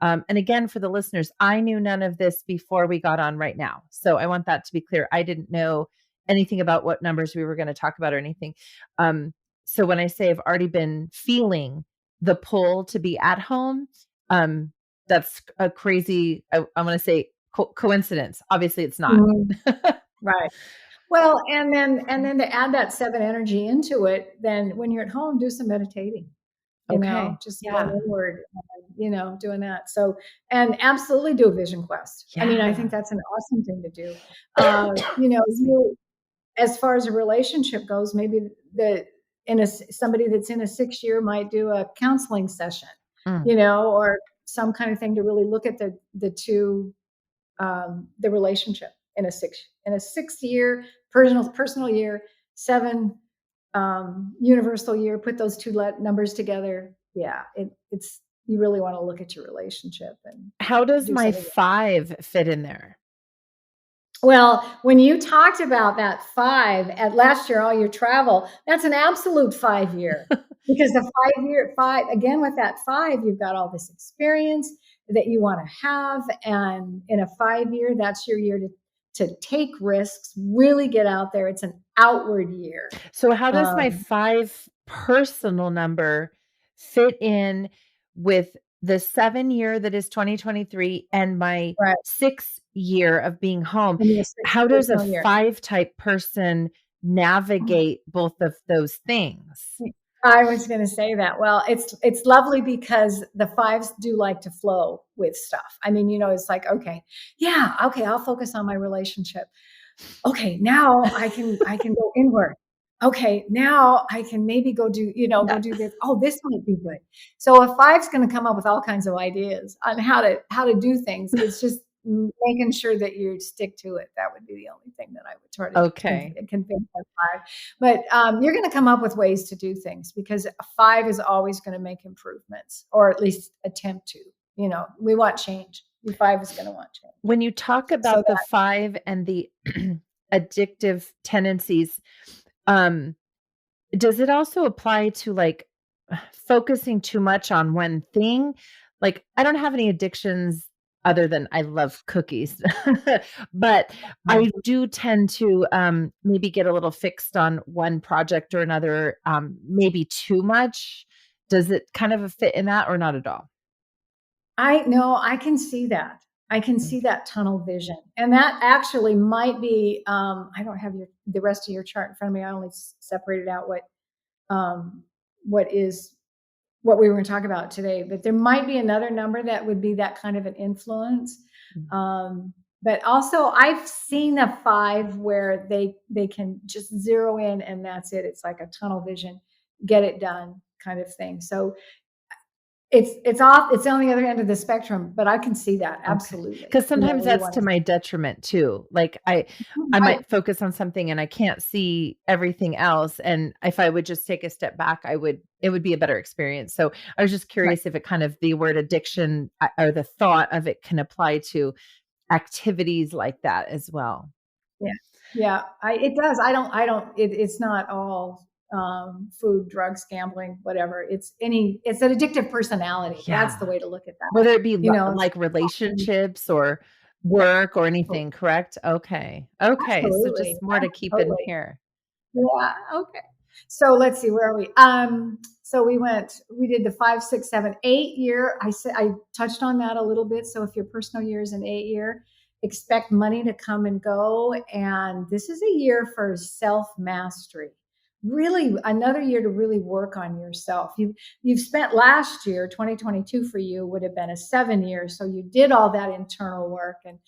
And again, for the listeners, I knew none of this before we got on right now. So I want that to be clear. I didn't know anything about what numbers we were going to talk about or anything. So when I say I've already been feeling the pull to be at home, that's a crazy, I want to say coincidence. Obviously it's not. Right. Well, and then to add that 7 energy into it, then when you're at home, do some meditating, Okay. just going Yeah. inward and, doing that. So, and absolutely do a vision quest. I mean, I think Yeah. that's an awesome thing to do. Excuse me. As far as a relationship goes, maybe somebody that's in a 6 year might do a counseling session, Mm. or some kind of thing to really look at the two, the relationship in a 6 year personal year, 7 universal year. Put those two numbers together. Yeah, it's you really want to look at your relationship and How does do my something. 5 fit in there? Well, when you talked about that 5 at last year, all your travel, that's an absolute 5 year, because the 5 again, with that 5, you've got all this experience that you want to have. And in a 5 year, that's your year to take risks, really get out there. It's an outward year. So how does my Um, 5 personal number fit in with the 7 year that is 2023 and my right. 6 year of being home? In your 6th How does a personal year. 5 type person navigate both of those things? I was going to say that. Well, it's lovely because the 5s do like to flow with stuff. I mean, it's like, okay, yeah, okay, I'll focus on my relationship. Okay, now I can go inward. Okay, now I can maybe go do, Yeah. go do this. Oh, this might be good. So a 5's going to come up with all kinds of ideas on how to do things. It's just making sure that you stick to it. That would be the only thing that I would try to Okay. convince a 5. But you're going to come up with ways to do things, because a 5 is always going to make improvements, or at least attempt to. We want change. Your 5 is going to want change. When you talk So about the 5 and the addictive tendencies, does it also apply to, like, focusing too much on one thing? Like, I don't have any addictions other than I love cookies, but I do tend to, maybe get a little fixed on one project or another, maybe too much. Does it kind of fit in that or not at all? I know, I can see that. I can see that tunnel vision. And that actually might be, I don't have the rest of your chart in front of me. I only separated out um, what we were going to talk about today, but there might be another number that would be that kind of an influence. Mm. But also I've seen a 5 where they can just zero in and that's it. It's like a tunnel vision, get it done kind of thing. So it's on the other end of the spectrum, but I can see that absolutely. Because sometimes Where you that's want to my detriment too. Like I right. might focus on something and I can't see everything else. And if I would just take a step back, it would be a better experience. So I was just Right. curious if it kind of the word addiction or the thought of it can apply to activities like that as well. Yeah. Yeah. It does. It's not all food, drugs, gambling, whatever. It's an addictive personality. That's Yeah. the way to look at that. Whether it be It's like relationships or work or anything, correct? Okay. Okay. So absolutely. just more to keep in Absolutely. here. Yeah. Okay. So let's see, where are we? So we did the 5, 6, 7, 8 year. I touched on that a little bit. So if your personal year is an 8 year, expect money to come and go. And this is a year for self-mastery. Really another year to really work on yourself. You've spent last year, 2022 for you would have been a 7 year. So you did all that internal work and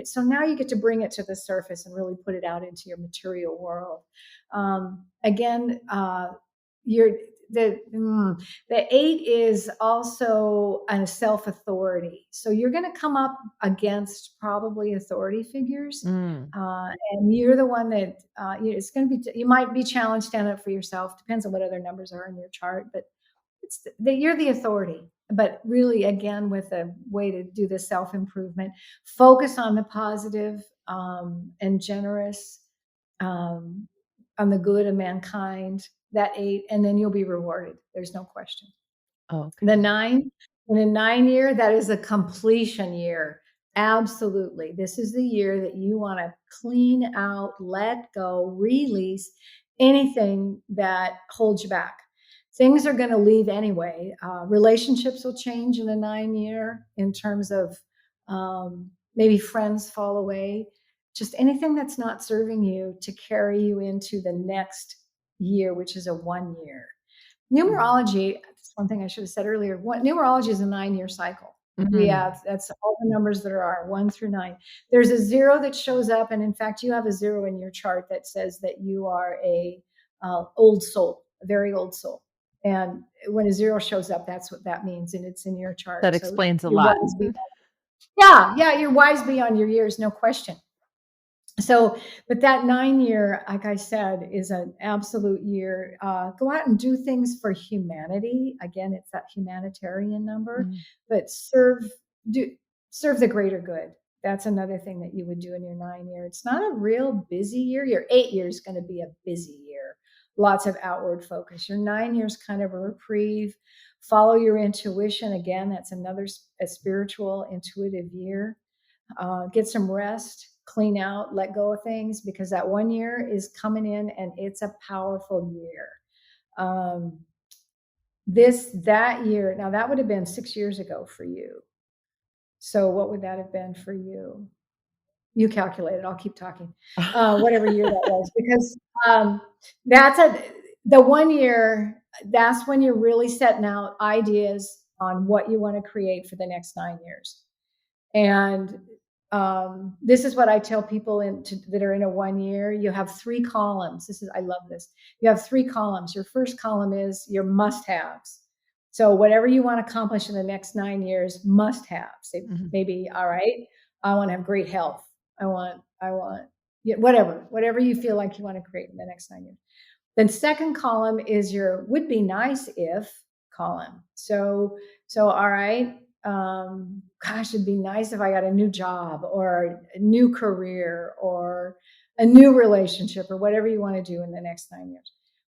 so now you get to bring it to the surface and really put it out into your material world. Again, you're the 8 is also a self-authority. So you're going to come up against probably authority figures. Mm. And you're the one that it's going to be, you might be challenged, stand up for yourself. Depends on what other numbers are in your chart, but it's that you're the authority. But really, again, with a way to do the self-improvement, focus on the positive and generous, on the good of mankind, that 8, and then you'll be rewarded. There's no question. Okay. The 9, in a 9 year, that is a completion year. Absolutely. This is the year that you want to clean out, let go, release anything that holds you back. Things are going to leave anyway. Relationships will change in a 9 year in terms of maybe friends fall away. just anything that's not serving you to carry you into the next year, which is a 1 year. Numerology, that's one thing I should have said earlier. Numerology is a 9-year cycle. We have, that's all the numbers that are 1 through 9. There's a 0 that shows up. And in fact, you have a 0 in your chart that says that you are a old soul, a very old soul. And when a 0 shows up, that's what that means. And it's in your chart. That explains a lot. Yeah, you're wise beyond your years, no question. So, but that 9-year, like I said, is an absolute year. Go out and do things for humanity. Again, it's that humanitarian number, but serve the greater good. That's another thing that you would do in your 9-year. It's not a real busy year. Your 8 year is going to be a busy year. Lots of outward focus. Your 9 years kind of a reprieve. Follow your intuition. Again, that's a spiritual, intuitive year. Get some rest. Clean out, let go of things, because that 1 year is coming in and it's a powerful year. That year, now that would have been 6 years ago for you. So what would that have been for you? You calculate it. I'll keep talking. Whatever year that was, because the 1 year, that's when you're really setting out ideas on what you want to create for the next 9 years. And this is what I tell people that are in a 1 year. You have 3 columns. I love this. You have 3 columns. Your first column is your must-haves. So whatever you want to accomplish in the next 9 years, must-haves. Maybe, all right, I want to have great health. I want whatever you feel like you want to create in the next 9 years. Then second column is your would be nice if column. So all right. Gosh, it'd be nice if I got a new job or a new career or a new relationship or whatever you want to do in the next 9 years.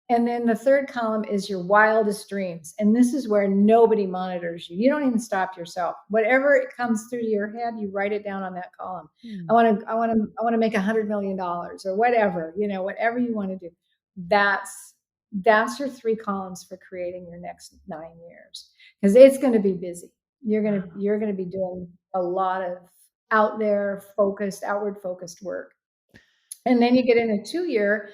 And then the third column is your wildest dreams. And this is where nobody monitors you. You don't even stop yourself. Whatever it comes through your head, you write it down on that column. I want to make $100 million or whatever, whatever you want to do. That's your 3 columns for creating your next 9 years, because it's going to be busy. You're going to be doing a lot of outward focused work. And then you get in a 2 year,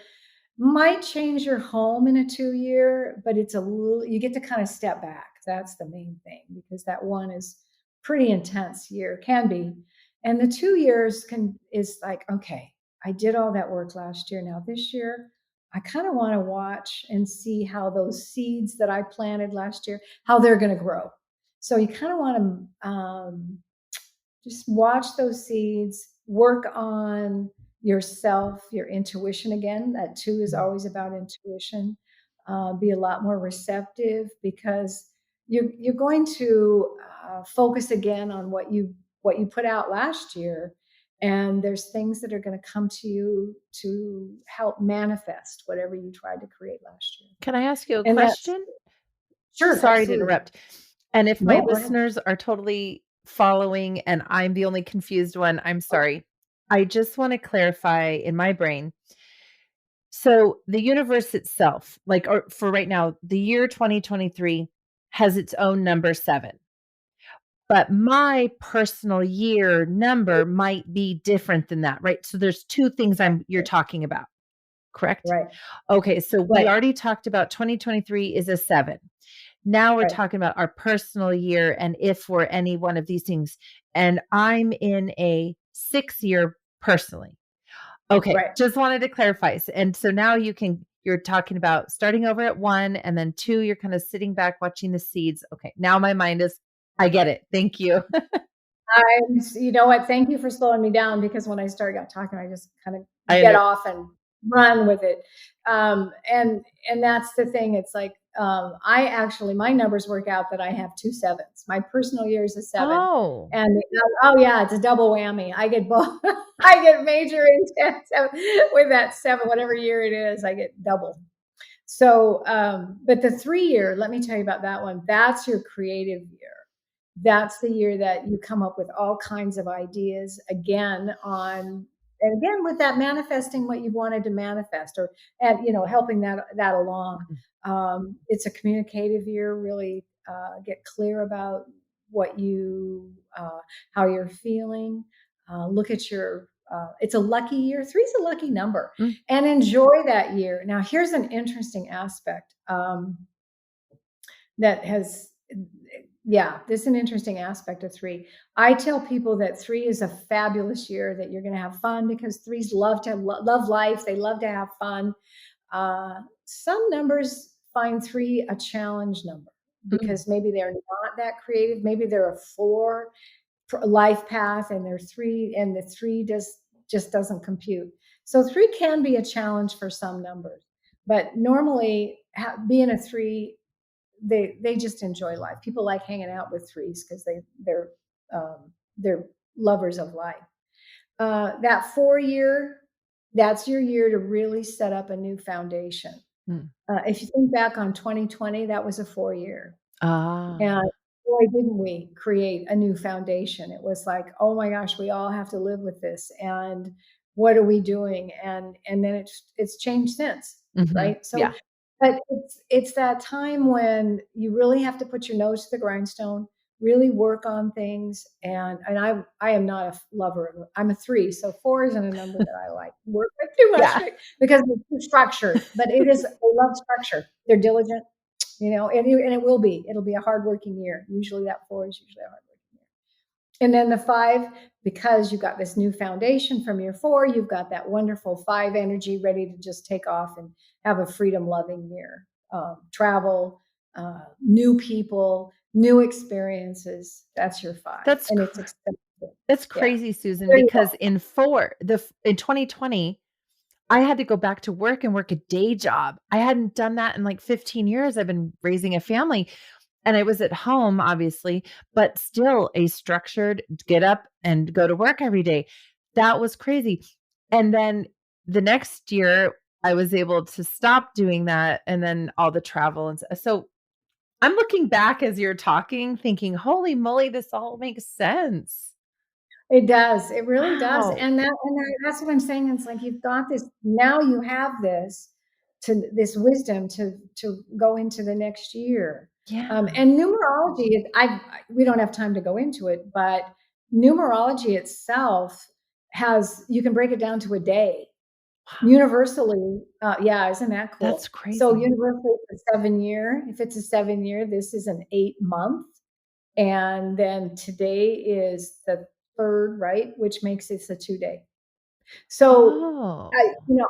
might change your home in a 2 year, but you get to kind of step back. That's the main thing, because that 1 is pretty intense year, can be. And the 2 years is like, okay, I did all that work last year. Now this year, I kind of want to watch and see how those seeds that I planted last year, how they're going to grow. So you kind of want to just watch those seeds, work on yourself, your intuition. Again, that 2 is always about intuition. Be a lot more receptive, because you're going to focus again on what you put out last year. And there's things that are going to come to you to help manifest whatever you tried to create last year. Can I ask you a question? Sure. Sorry absolutely. to interrupt. And if my listeners are totally following and I'm the only confused one, I'm sorry. I just want to clarify in my brain. So the universe itself, for right now, the year 2023 has its own number 7. But my personal year number might be different than that, right? So there's 2 things you're talking about, correct? Right. Okay, so we already talked about 2023 is a 7. Now we're talking about our personal year and if we're any one of these things. And I'm in a 6 year personally. Okay, just wanted to clarify. And so now you're talking about starting over at 1 and then 2, you're kind of sitting back watching the seeds. Okay, now my mind I get it. Thank you. You know what? Thank you for slowing me down, because when I got talking, I just kind of get off and run with it. And that's the thing. It's like, my numbers work out that I have 2 7s. My personal year is a 7. Oh. And yeah, it's a double whammy. I get both. I get major intense with that 7, whatever year it is, I get double. So, but the 3 year, let me tell you about that one. That's your creative year. That's the year that you come up with all kinds of ideas again with that manifesting what you wanted to manifest, and helping that along. It's a communicative year. Really get clear about what how you're feeling. Look at your it's a lucky year. 3 is a lucky number, and enjoy that year. Now, here's an interesting aspect that has, this is an interesting aspect of 3. I tell people that 3 is a fabulous year, that you're going to have fun, because 3s love life. They love to have fun. Some numbers find 3 a challenge number, because maybe they're not that creative. Maybe they're a 4 life path, and they're 3, and the 3 just doesn't compute. So 3 can be a challenge for some numbers, but normally being a 3, they just enjoy life. People like hanging out with 3s because they're lovers of life. That 4 year, that's your year to really set up a new foundation. If you think back on 2020, that was a 4 year. And boy, didn't we create a new foundation. It was like, oh my gosh, we all have to live with this. And what are we doing? And then it's changed since, right? So, but it's that time when you really have to put your nose to the grindstone, really work on things. And I am not a lover. I'm a 3. So 4 isn't a number that I like work with too much, because it's too structured. But it is, I love structure. They're diligent, and it'll be a hardworking year. Usually that 4 is usually a hardworking year. And then the 5, because you've got this new foundation from your 4, you've got that wonderful 5 energy ready to just take off and have a freedom loving year. Travel, new people, new experiences. That's your 5. It's expensive. That's crazy, Suzan, because in 2020, I had to go back to work and work a day job. I hadn't done that in like 15 years. I've been raising a family, and I was at home, obviously, but still a structured get up and go to work every day. That was crazy. And then the next year I was able to stop doing that. And then all the travel. And so I'm looking back as you're talking, thinking, holy moly, this all makes sense. It does. It really does. And that's what I'm saying. It's like, you've got this, now you have this wisdom to go into the next year. And numerology, we don't have time to go into it, but numerology itself you can break it down to a day. Universally, isn't that cool? That's crazy. So universally, it's a 7 year. If it's a 7 year, this is an 8 month. And then today is the 3rd, right? Which makes it a 2-day. So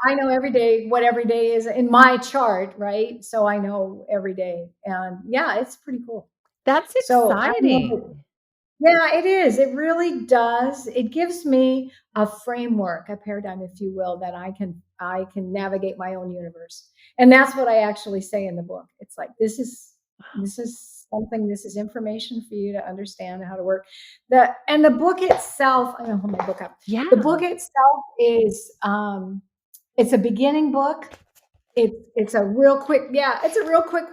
I know every day what every day is in my chart, right? So I know every day, and it's pretty cool. That's exciting. It is. It really does. It gives me a framework, a paradigm, if you will, that I can navigate my own universe. And that's what I actually say in the book. It's like, this is something, this is information for you to understand how to work. And the book itself, I'm gonna hold my book up. The book itself is it's a beginning book. It's a real quick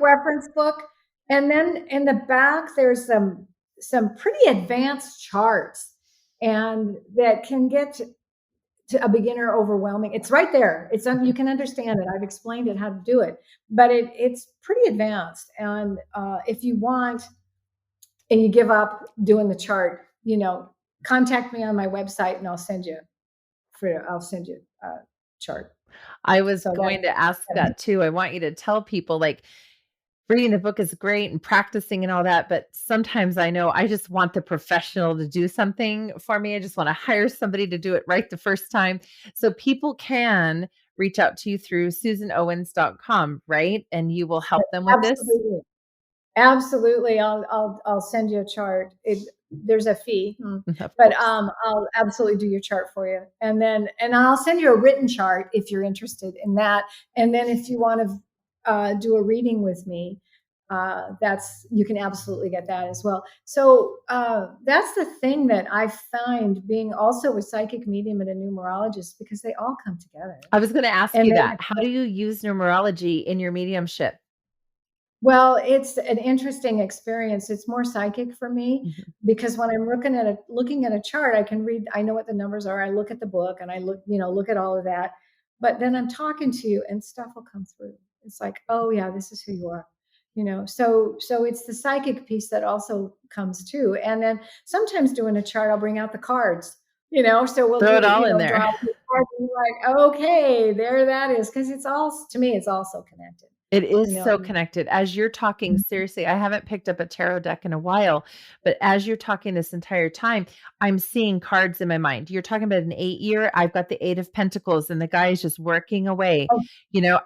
reference book. And then in the back, there's some pretty advanced charts, and that can get to a beginner overwhelming. It's right there. You can understand it. I've explained it, how to do it, but it's pretty advanced. And if you want, and you give up doing the chart, contact me on my website, and I'll send you a chart. I was going to ask that too. I want you to tell people, like, reading the book is great and practicing and all that, but sometimes I know I just want the professional to do something for me. I just want to hire somebody to do it right the first time. So people can reach out to you through SuzanOwens.com, right? And you will help them with this? Absolutely. I'll send you a chart. There's a fee, but I'll absolutely do your chart for you. And I'll send you a written chart if you're interested in that. And then if you want to do a reading with me, you can absolutely get that as well. So that's the thing that I find, being also a psychic medium and a numerologist, because they all come together. I was going to ask you that. How do you use numerology in your mediumship? Well, it's an interesting experience. It's more psychic for me, because when I'm looking at a chart, I can read, I know what the numbers are. I look at the book and I look at all of that, but then I'm talking to you and stuff will come through. It's like, oh yeah, this is who you are. So it's the psychic piece that also comes too. And then sometimes doing a chart, I'll bring out the cards, So we'll Throw it do, all in draw there. the card and be like, okay, there that is. Cause to me, it's all so connected. It is so connected. As you're talking, Mhm. seriously, I haven't picked up a tarot deck in a while, but as you're talking this entire time, I'm seeing cards in my mind. You're talking about an 8-year. I've got the 8 of Pentacles and the guy is just working away. Oh,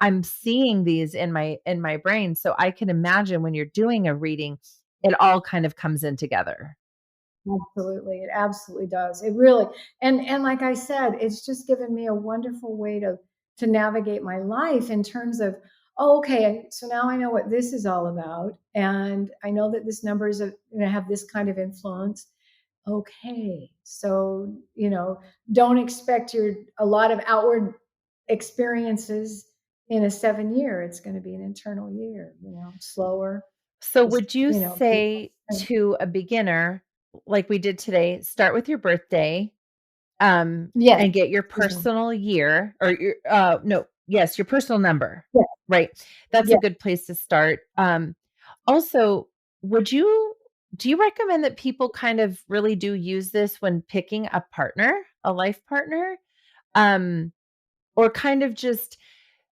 I'm seeing these in my brain. So I can imagine when you're doing a reading, it all kind of comes in together. absolutely. It absolutely does. It really, and like I said, it's just given me a wonderful way to navigate my life in terms of, oh, okay, so now I know what this is all about. And I know that this number is going to have this kind of influence. Okay. So, don't expect a lot of outward experiences in a 7-year. It's going to be an internal year, slower. So Just, would you say to a beginner, like we did today, start with your birthday, yes. and get your personal year or your personal number, Yes. right? That's a Yes. good place to start. Also, do you recommend that people kind of really do use this when picking a life partner? Or kind of just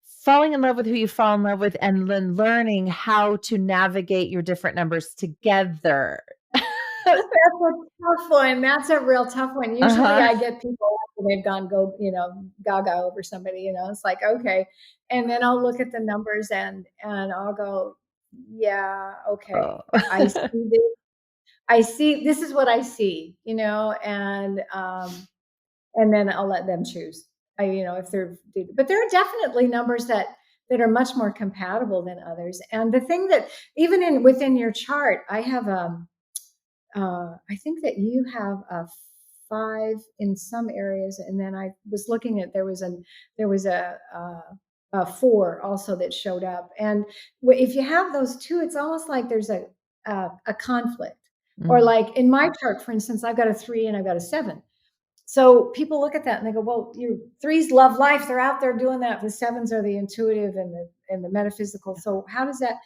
falling in love with who you fall in love with and then learning how to navigate your different numbers together? That's a tough one. That's a real tough one. Usually Uh-huh. I get people after they've gone gaga over somebody, it's like, okay. And then I'll look at the numbers and I'll go, yeah, okay. Oh. I see this. This is what I see, and then I'll let them choose. If but there are definitely numbers that are much more compatible than others. And the thing that even within your chart, I have I think that you have a 5 in some areas, and then I was looking at there was a 4 also that showed up. And if you have those two, it's almost like there's a conflict. Or Mm. like in my chart, for instance, I've got a 3 and I've got a 7. So people look at that and they go, "Well, your 3s love life; they're out there doing that. The 7s are the intuitive and the metaphysical. So how does that?"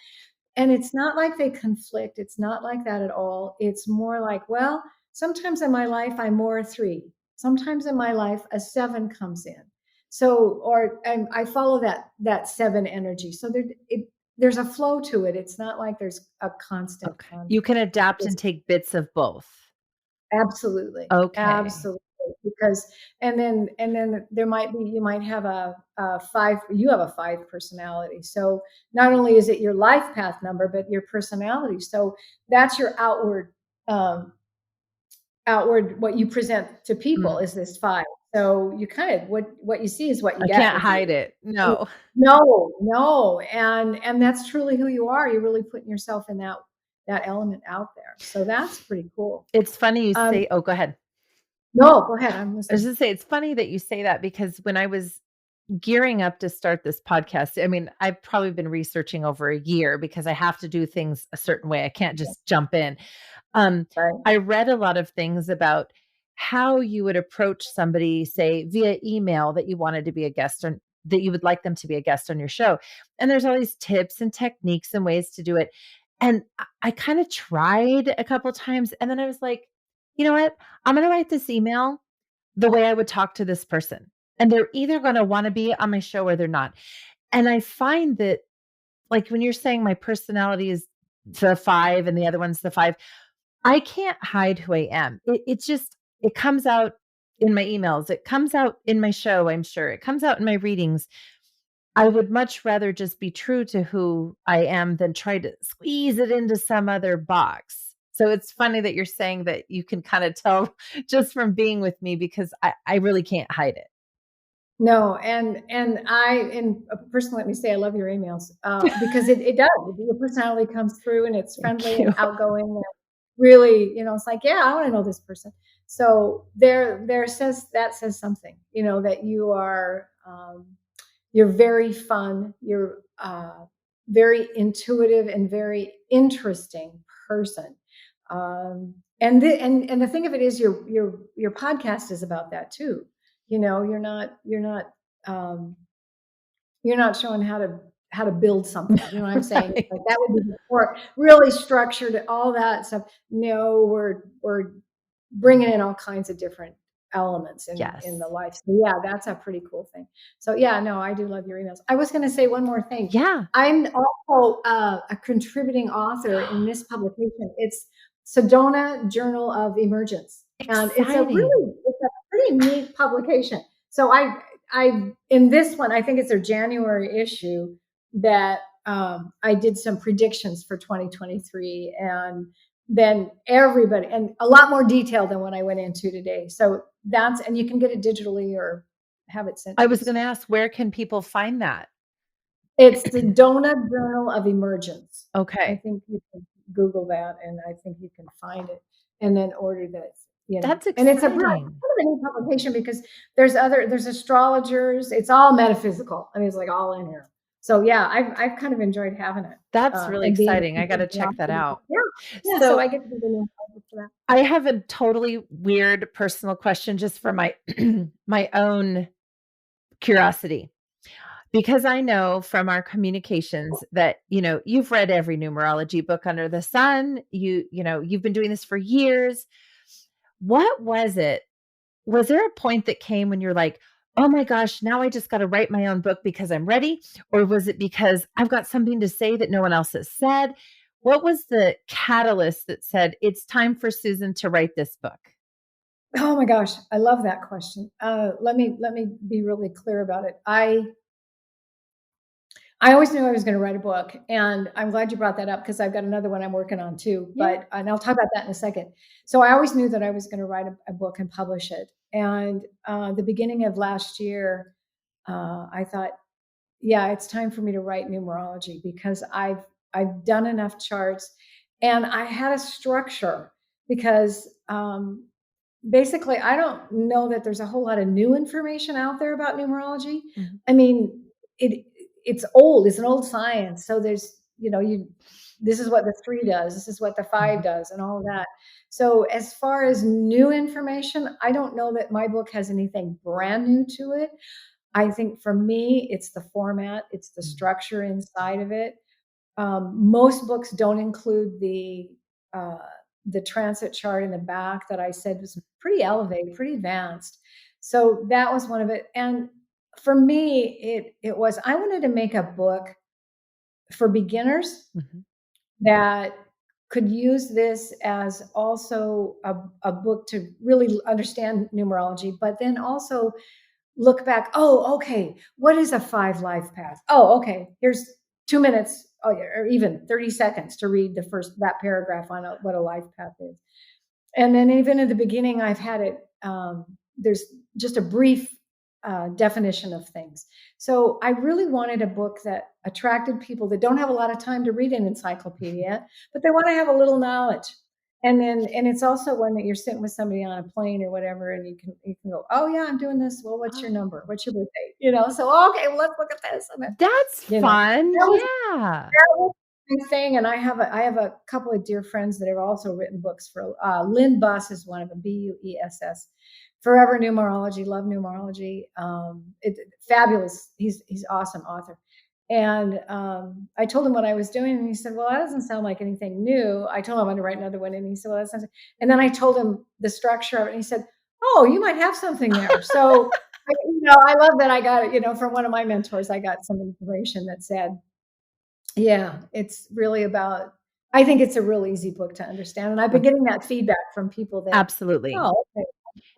And it's not like they conflict. It's not like that at all. It's more like, well, sometimes in my life, I'm more a 3. Sometimes in my life, a 7 comes in. So, I follow that 7 energy. So there's a flow to it. It's not like there's a constant Okay. conflict. You can adapt and take bits of both. Absolutely. Okay. Absolutely. Because and then you might have a 5, you have a 5 personality. So not only is it your life path number, but your personality. So that's your outward what you present to people is this 5. So you kind of what you see is what you I get can't with hide you. it. No. No. And that's truly who you are. You're really putting yourself in that element out there. So that's pretty cool. It's funny you Um, say go ahead. no, go ahead. I'm I was listening. gonna say it's funny that you say that because when I was gearing up to start this podcast, I mean, I've probably been researching over a year because I have to do things a certain way. I can't just jump in. Right. I read a lot of things about how you would approach somebody, say via email, that you wanted to be a guest on, that you would like them to be a guest on your show. And there's all these tips and techniques and ways to do it. And I kind of tried a couple times and then I was like, you know what? I'm going to write this email the way I would talk to this person. And they're either going to want to be on my show or they're not. And I find that, like, when you're saying my personality is the 5 and the other one's the 5, I can't hide who I am. It comes out in my emails. It comes out in my show, I'm sure. It comes out in my readings. I would much rather just be true to who I am than try to squeeze it into some other box. So it's funny that you're saying that you can kind of tell just from being with me because I really can't hide it. No, and personally, let me say I love your emails because it does. Your personality comes through and it's Thank friendly and you. outgoing and really, it's like, yeah, I want to know this person. So there says something, that you are you're very fun, you're very intuitive and very interesting person. And the thing of it is your podcast is about that too. Um, you're not showing how to build something. You know what I'm saying? Right. Like that would be more really structured, all that stuff. No, we're bringing in all kinds of different elements in Yes. the life. So yeah, that's a pretty cool thing. So yeah, no, I do love your emails. I was going to say one more thing. Yeah. I'm also a contributing author in this publication. It's Sedona Journal of Emergence. And it's a pretty neat publication. So I in this one, I think it's their January issue that I did some predictions for 2023, and then everybody, and a lot more detail than what I went into today. So and you can get it digitally or have it sent. I was going to ask, where can people find that? It's the Donut Journal of Emergence. Okay. I think you can Google that, and I think you can find it and then order that. That's exciting. And it's a kind of a neat publication because there's astrologers. It's all metaphysical. I mean, it's like all in here. So yeah, I've kind of enjoyed having it. That's really exciting. I got to check that out. Yeah. So I get to be the new for that. I have a totally weird personal question just for my my own curiosity. Because I know from our communications that, you've read every numerology book under the sun. You've been doing this for years. What was it? Was there a point that came when you're like, oh my gosh, now I just got to write my own book because I'm ready? Or was it because I've got something to say that no one else has said? What was the catalyst that said, it's time for Suzan to write this book? Oh my gosh, I love that question. Let me be really clear about it. I always knew I was going to write a book, and I'm glad you brought that up because I've got another one I'm working on too. Yeah. And I'll talk about that in a second. So I always knew that I was going to write a book and publish it. And the beginning of last year, I thought, yeah, it's time for me to write numerology because I've done enough charts, and I had a structure because basically I don't know that there's a whole lot of new information out there about numerology. Mm-hmm. I mean, it's old. It's an old science. So there's, this is what the 3 does. This is what the 5 does and all of that. So as far as new information, I don't know that my book has anything brand new to it. I think for me, it's the format. It's the structure inside of it. Most books don't include the transit chart in the back that I said was pretty elevated, pretty advanced. So that was one of it. And for me, it was, I wanted to make a book for beginners that could use this as also a book to really understand numerology, but then also look back. Oh, okay. What is a 5 life path? Oh, okay. Here's 2 minutes or even 30 seconds to read that paragraph on what a life path is. And then even in the beginning, I've had it, there's just a brief definition of things. So I really wanted a book that attracted people that don't have a lot of time to read an encyclopedia, but they want to have a little knowledge. And it's also one that you're sitting with somebody on a plane or whatever, and you can go, oh yeah, I'm doing this. Well, what's your number? What's your birthday? So okay, well, let's look at this. That's fun. That was my thing. And I have a couple of dear friends that have also written books for Lynn Buss is one of them, Buess. Forever Numerology, love numerology. Fabulous. He's awesome author. And I told him what I was doing, and he said, well, that doesn't sound like anything new. I told him I'm going to write another one, and he said, well, that sounds. And then I told him the structure of it, and he said, oh, you might have something there. So, I love that I got it, from one of my mentors. I got some information that said, yeah, it's really about, I think it's a real easy book to understand. And I've been getting that feedback from people that, absolutely. Oh, okay.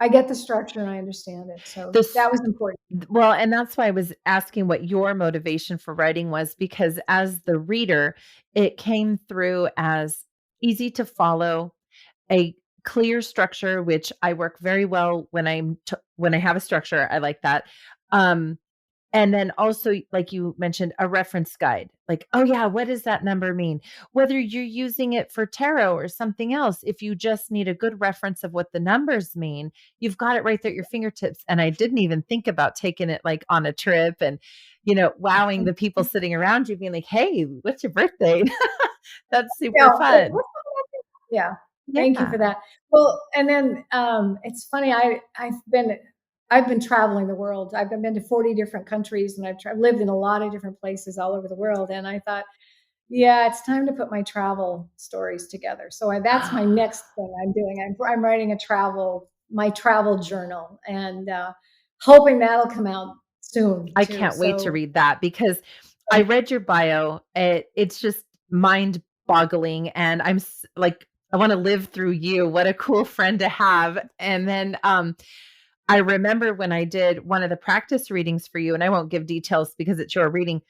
I get the structure and I understand it. So that was important. Well, and that's why I was asking what your motivation for writing was, because as the reader, it came through as easy to follow, a clear structure, which I work very well when I have a structure. I like that. And then also, like you mentioned, a reference guide. Like, oh yeah, what does that number mean? Whether you're using it for tarot or something else, if you just need a good reference of what the numbers mean, you've got it right there at your fingertips. And I didn't even think about taking it like on a trip and, wowing the people sitting around you, being like, hey, what's your birthday? That's super fun. Yeah. Thank you for that. Well, and then it's funny. I've been traveling the world. I've been to 40 different countries, and I've lived in a lot of different places all over the world. And I thought, yeah, it's time to put my travel stories together. So that's my next thing I'm doing. I'm writing a travel my travel journal, and hoping that'll come out soon I too. can't wait to So read that because I read your bio. It's just mind boggling. And like, I want to live through you. What a cool friend to have. And then, I remember when I did one of the practice readings for you, and I won't give details because it's your reading,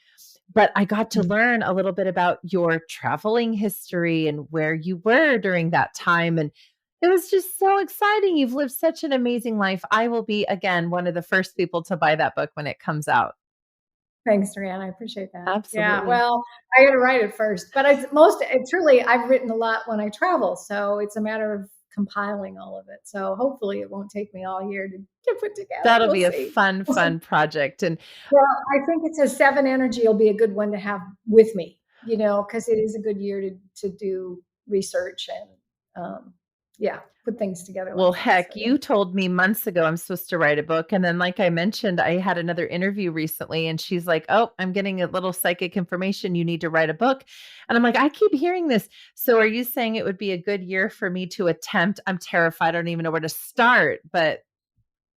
but I got to learn a little bit about your traveling history and where you were during that time. And it was just so exciting. You've lived such an amazing life. I will be, again, one of the first people to buy that book when it comes out. thanks, Rhiannon. I appreciate that. Yeah. Absolutely. Well, I got to write it first, but truly, I've written a lot when I travel. So it's a matter of compiling all of it. So hopefully it won't take me all year to put together. That'll We'll be a see. fun project. And Well, I think it's a 7 energy will be a good one to have with me, because it is a good year to do research and, put things together well, like that. heck, So, you told me months ago I'm supposed to write a book. And then, like I mentioned, I had another interview recently, and she's like, "Oh, I'm getting a little psychic information. You need to write a book." And I'm like, I keep hearing this. So are you saying it would be a good year for me to attempt? I'm terrified. I don't even know where to start, but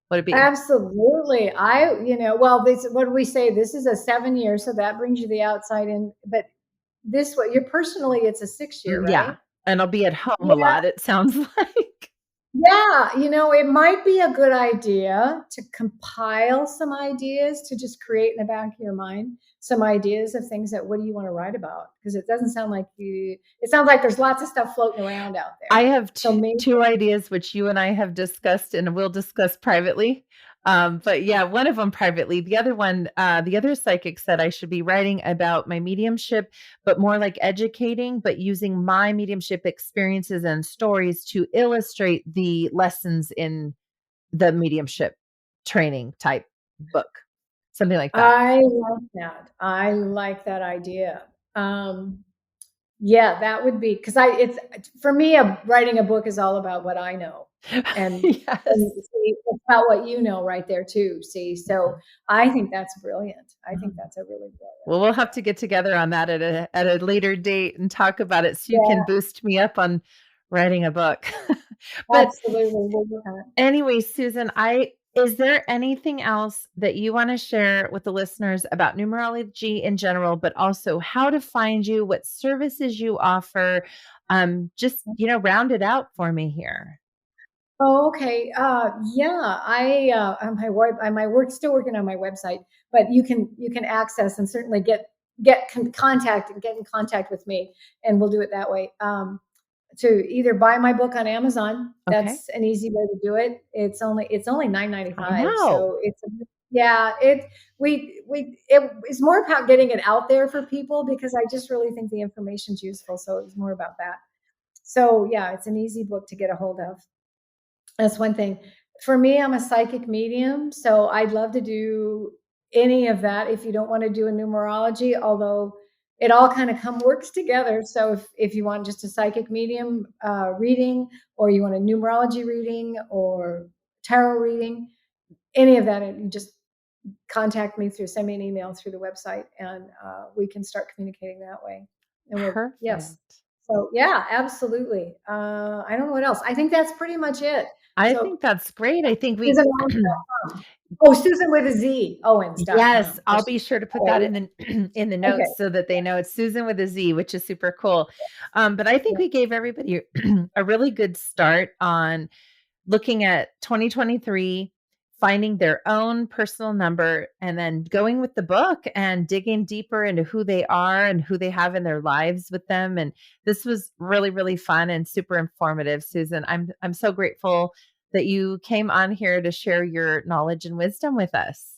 would it be? absolutely. What do we say? This is a 7 year, so that brings you the outside in. But this way, it's a 6 year, Yeah. right? And I'll be at home a Yeah. lot, it sounds like. Yeah, it might be a good idea to compile some ideas to just create in the back of your mind some ideas of things what do you want to write about? Because it doesn't sound like it sounds like there's lots of stuff floating around out I there. have So maybe, two ideas, which you and I have discussed and we'll discuss privately. But yeah, one of them privately. The other one, the other psychic said I should be writing about my mediumship, but more like educating, but using my mediumship experiences and stories to illustrate the lessons in the mediumship training type book, something like that. I like that. I like that idea. Yeah, that would be because it's for me. Writing a book is all about what I know, and Yes. see, it's about what you know right there too. See, so I think that's brilliant. I think that's a really brilliant Well, we'll have idea. to get together on that at a later date and talk about it so you can Yeah, boost me up on writing a book. But absolutely. We'll do that. anyway, Susan, I is there anything else that you want to share with the listeners about numerology in general, but also how to find you, what services you offer? Just, round it out for me here. Oh, okay. Yeah, my work still working on my website, but you can access and certainly get contact and get in contact with me, and we'll do it that way. To either buy my book on Amazon, Okay. that's an easy way to do it. It's only I $9.95, know. so it's more about getting it out there for people because I just really think the information's useful. So it's more about that. So yeah, it's an easy book to get a hold of. That's one thing. For me, I'm a psychic medium, so I'd love to do any of that if you don't want to do a numerology, although it all kind of works together. So if you want just a psychic medium reading, or you want a numerology reading or tarot reading, any of that, you just contact me send me an email through the website, and we can start communicating that way. And yes. Perfect. So yeah, absolutely. I don't know what else. I think that's pretty much it. I So think that's great. I think we Suzan Owens.com. Oh, Suzan with a Z, Yes, Owens.com. I'll be sure to put that in the in the Okay. notes so that they know it's Susan with a Z, which is super cool. But I think Yeah. we gave everybody a really good start on looking at 2023, finding their own personal number, and then going with the book and digging deeper into who they are and who they have in their lives with them. And this was really, really fun and super informative, Susan. I'm so grateful that you came on here to share your knowledge and wisdom with us.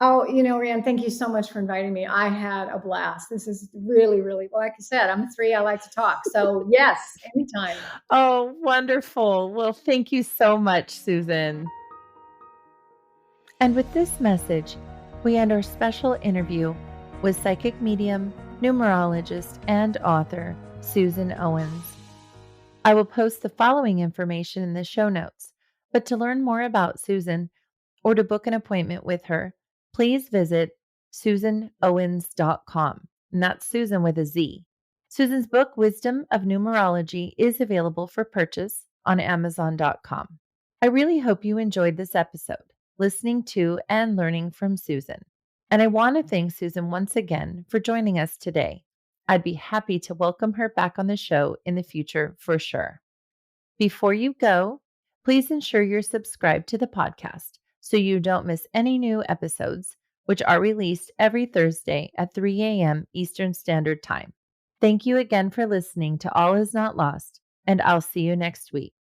Oh, Rhiannon, thank you so much for inviting me. I had a blast. This is really, really, well, like I said, I'm a 3. I like to talk. So yes, anytime. Oh, wonderful. Well, thank you so much, Susan. And with this message, we end our special interview with psychic medium, numerologist, and author Suzan Owens. I will post the following information in the show notes, but to learn more about Susan or to book an appointment with her, please visit SuzanOwens.com. And that's Susan with a Z. Susan's book, Wisdom of Numerology, is available for purchase on Amazon.com. I really hope you enjoyed this episode, listening to and learning from Suzan. And I want to thank Suzan once again for joining us today. I'd be happy to welcome her back on the show in the future for sure. Before you go, please ensure you're subscribed to the podcast so you don't miss any new episodes, which are released every Thursday at 3 a.m. Eastern Standard Time. Thank you again for listening to All Is Not Lost, and I'll see you next week.